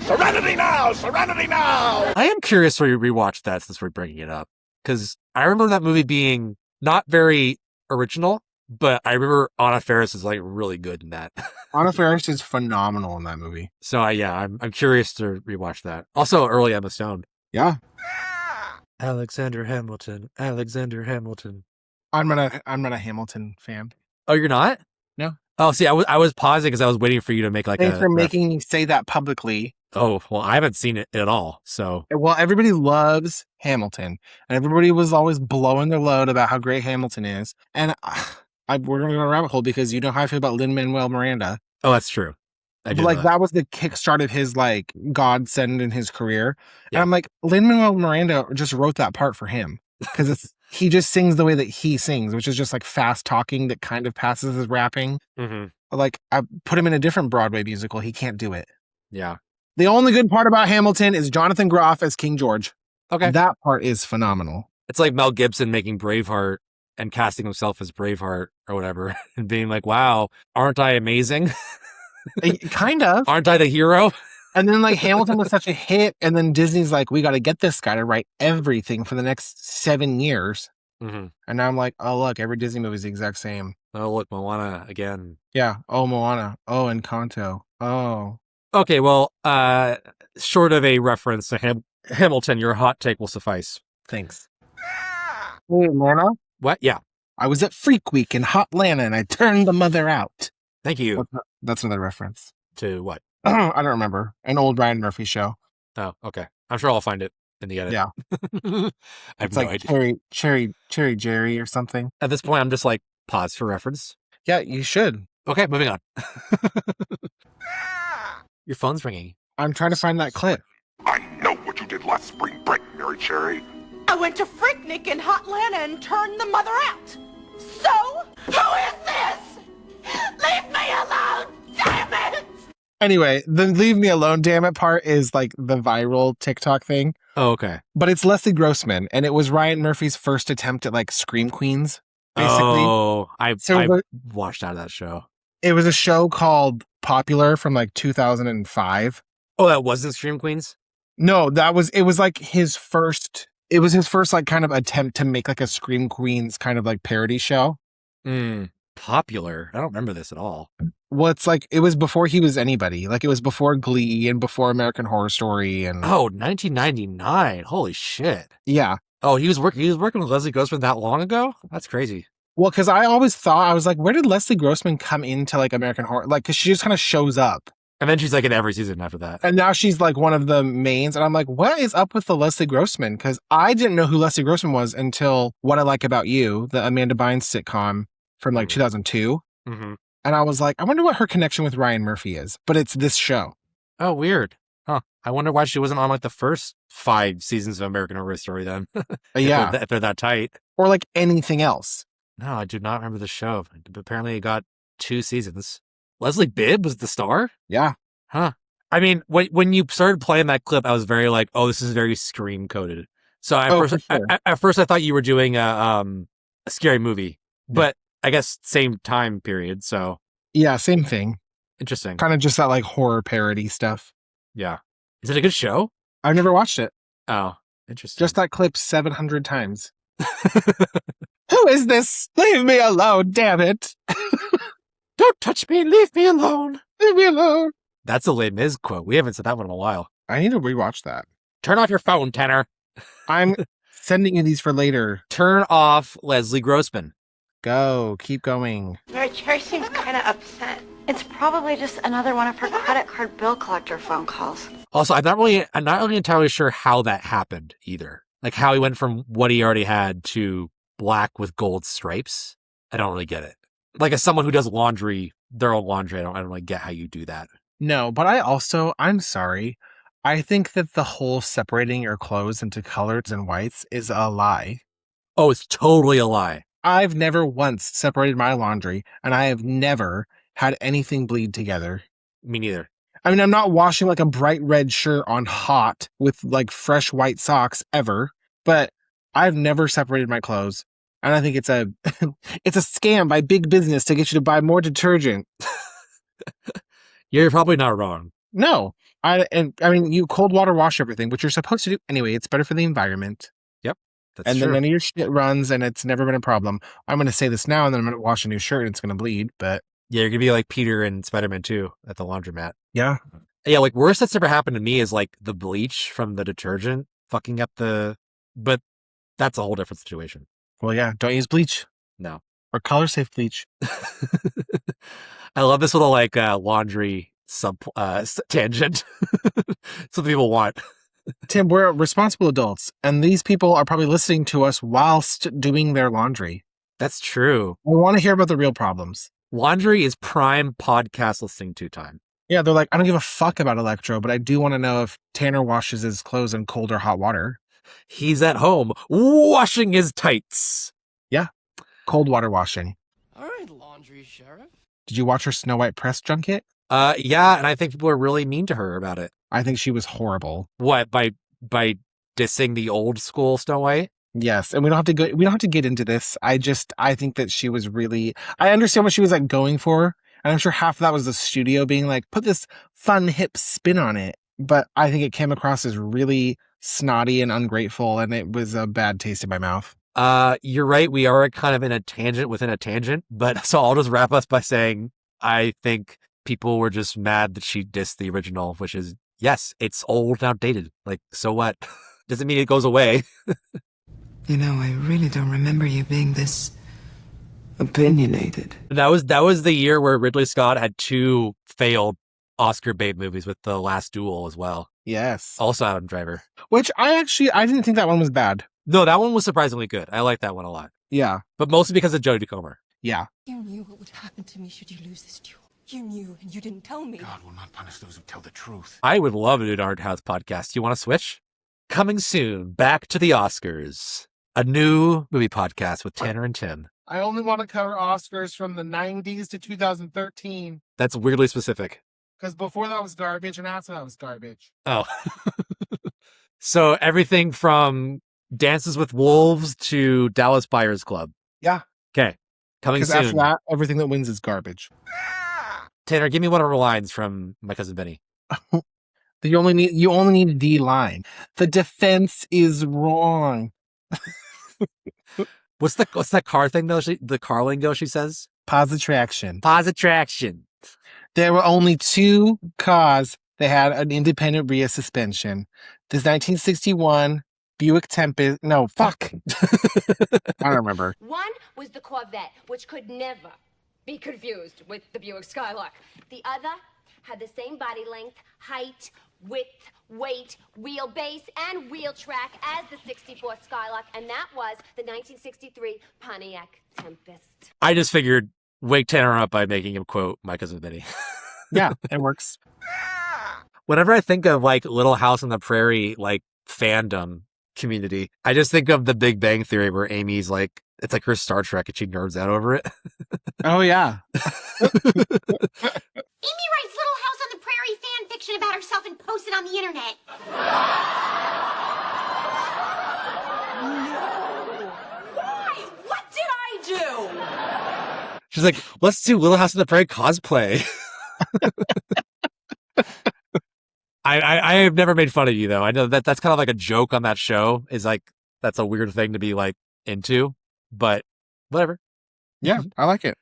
Serenity now! Serenity now! I am curious where you rewatched that since we're bringing it up. Because I remember that movie being not very original, but I remember Anna Faris is like really good in that. Anna Faris is phenomenal in that movie. So I'm curious to rewatch that. Also, early Emma Stone. Yeah. Alexander Hamilton. I'm not a Hamilton fan. Oh, you're not? No. Oh, see, I was pausing because I was waiting for you to make like Thanks for making me say that publicly. Oh, well, I haven't seen it at all, so... Well, everybody loves Hamilton, and everybody was always blowing their load about how great Hamilton is, and we're going to go a rabbit hole because you know how I feel about Lin-Manuel Miranda. Oh, that's true. But, like, that was the kickstart of his, like, godsend in his career, yeah. And I'm like, Lin-Manuel Miranda just wrote that part for him, because he just sings the way that he sings, which is just, like, fast talking that kind of passes as rapping. Mm-hmm. Like, I put him in a different Broadway musical, he can't do it. Yeah. The only good part about Hamilton is Jonathan Groff as King George. Okay. That part is phenomenal. It's like Mel Gibson making Braveheart and casting himself as Braveheart or whatever and being like, wow, aren't I amazing? Kind of. Aren't I the hero? And then like Hamilton was such a hit, and then Disney's like, we got to get this guy to write everything for the next 7 years. Mm-hmm. And now I'm like, oh, look, every Disney movie is the exact same. Oh, look, Moana again. Yeah. Oh, Moana. Oh, Encanto. Oh. Okay, well, short of a reference to Hamilton, your hot take will suffice. Thanks. Hey, Lana. What? Yeah. I was at Freak Week in Hotlanta and I turned the mother out. Thank you. That's another reference. To what? I don't remember. An old Ryan Murphy show. Oh, okay. I'm sure I'll find it in the edit. Yeah. I have It's no like idea. Cherry Jerry or something. At this point, I'm just like, pause for reference. Yeah, you should. Okay, moving on. Your phone's ringing. I'm trying to find that clip. I know what you did last spring break, Mary Cherry. I went to Freaknik in Hotlanta and turned the mother out. So, who is this? Leave me alone, damn it! Anyway, the leave me alone, damn it part is like the viral TikTok thing. Oh, okay. But it's Leslie Grossman, and it was Ryan Murphy's first attempt at like Scream Queens, basically. Oh, I watched out of that show. It was a show called Popular from like 2005. Oh, that wasn't Scream Queens? No, it was like his first like kind of attempt to make like a Scream Queens kind of like parody show. Popular? I don't remember this at all. Well, it's like, it was before he was anybody. Like, it was before Glee and before American Horror Story and... Oh, 1999. Holy shit. Yeah. Oh, he was working with Leslie Grossman that long ago? That's crazy. Well, because I always thought, I was like, where did Leslie Grossman come into like American Horror? Like, because she just kind of shows up. And then she's like in every season after that. And now she's like one of the mains. And I'm like, what is up with the Leslie Grossman? Because I didn't know who Leslie Grossman was until What I Like About You, the Amanda Bynes sitcom from like 2002. Mm-hmm. And I was like, I wonder what her connection with Ryan Murphy is. But it's this show. Oh, weird. Huh. I wonder why she wasn't on like the first 5 seasons of American Horror Story then. Yeah. If they're that tight. Or like anything else. No, I do not remember the show. Apparently it got 2 seasons. Leslie Bibb was the star? Yeah. Huh. I mean, when you started playing that clip, I was very like, oh, this is very Scream coded. So at first I thought you were doing a scary movie, but I guess same time period. So yeah, same thing. Interesting. Kind of just that like horror parody stuff. Yeah. Is it a good show? I've never watched it. Oh, interesting. Just that clip 700 times. Who is this? Leave me alone, damn it. Don't touch me, leave me alone. Leave me alone. That's a Les Mis quote. We haven't said that one in a while. I need to rewatch that. Turn off your phone, Tanner. I'm sending you these for later. Turn off Leslie Grossman. Go. Keep going. Mary Cherry seems kind of upset. It's probably just another one of her credit card bill collector phone calls. Also, I'm not really entirely sure how that happened either. Like how he went from what he already had to black with gold stripes. I don't really get it. Like as someone who does laundry, their own laundry, I don't really get how you do that. No, but I'm sorry. I think that the whole separating your clothes into colors and whites is a lie. Oh, it's totally a lie. I've never once separated my laundry, and I have never had anything bleed together. Me neither. I mean, I'm not washing like a bright red shirt on hot with like fresh white socks ever, but I've never separated my clothes. And I think it's a it's a scam by big business to get you to buy more detergent. You're probably not wrong. No. I mean, you cold water wash everything, which you're supposed to do anyway. It's better for the environment. Yep. That's and true. then none of your shit runs and it's never been a problem. I'm going to say this now and then I'm going to wash a new shirt and it's going to bleed, but... Yeah, you're going to be like Peter in Spider-Man 2 at the laundromat. Yeah. Yeah, like worst that's ever happened to me is like the bleach from the detergent fucking up the... But that's a whole different situation. Well, yeah, don't use bleach. No. Or color safe bleach. I love this little like laundry tangent. Something people want. Tim, we're responsible adults, and these people are probably listening to us whilst doing their laundry. That's true. We want to hear about the real problems. Laundry is prime podcast listening to time. Yeah, they're like, I don't give a fuck about Electro, but I do want to know if Tanner washes his clothes in cold or hot water. He's at home washing his tights. Yeah, cold water washing. All right, laundry sheriff. Did you watch her Snow White press junket? Yeah, and I think people are really mean to her about it. I think she was horrible. What, by dissing the old school Snow White? Yes, and we don't have to get into this. I think that she was really, I understand what she was like going for, and I'm sure half of that was the studio being like, put this fun hip spin on it. But I think it came across as really snotty and ungrateful, and it was a bad taste in my mouth. You're right. We are kind of in a tangent within a tangent, but so I'll just wrap us by saying I think people were just mad that she dissed the original, which is, yes, it's old and outdated. Like, so what? Doesn't mean it goes away. You know, I really don't remember you being this opinionated. That was the year where Ridley Scott had 2 failed Oscar bait movies with The Last Duel as well. Yes. Also Adam Driver. Which I didn't think that one was bad. No, that one was surprisingly good. I like that one a lot. Yeah. But mostly because of Jodie Comer. Yeah. You knew what would happen to me should you lose this duel. You knew, and you didn't tell me. God will not punish those who tell the truth. I would love to do an art house podcast. You want to switch? Coming soon, back to the Oscars. A new movie podcast with Tanner and Tim. I only want to cover Oscars from the 90s to 2013. That's weirdly specific. Because before that was garbage, and after that was garbage. Oh. So everything from Dances with Wolves to Dallas Buyers Club. Yeah. Okay. Coming soon. Because after that, everything that wins is garbage. Tanner, give me one of the lines from My Cousin Benny. You only need the line. The defense is wrong. What's that car thing though? The car lingo she says? Positraction. Positraction. There were only 2 cars that had an independent rear suspension. This 1961 Buick Tempest. No, fuck. I don't remember. One was the Corvette, which could never be confused with the Buick Skylark. The other had the same body length, height, width, weight, wheelbase, and wheel track as the 64 Skylark, and that was the 1963 Pontiac Tempest. I just figured wake Tanner up by making him quote My Cousin Benny. Yeah, it works. Whenever I think of like Little House on the Prairie, like fandom community, I just think of The Big Bang Theory where Amy's like, it's like her Star Trek and she nerds out over it. Oh, yeah. Amy writes Little House on the Prairie fan fiction about herself and posts it on the internet. Why? What did I do? She's like, let's do Little House on the Prairie cosplay. I have never made fun of you though. I know that's kind of like a joke on that show is like, that's a weird thing to be like into, but whatever. Yeah, I like it.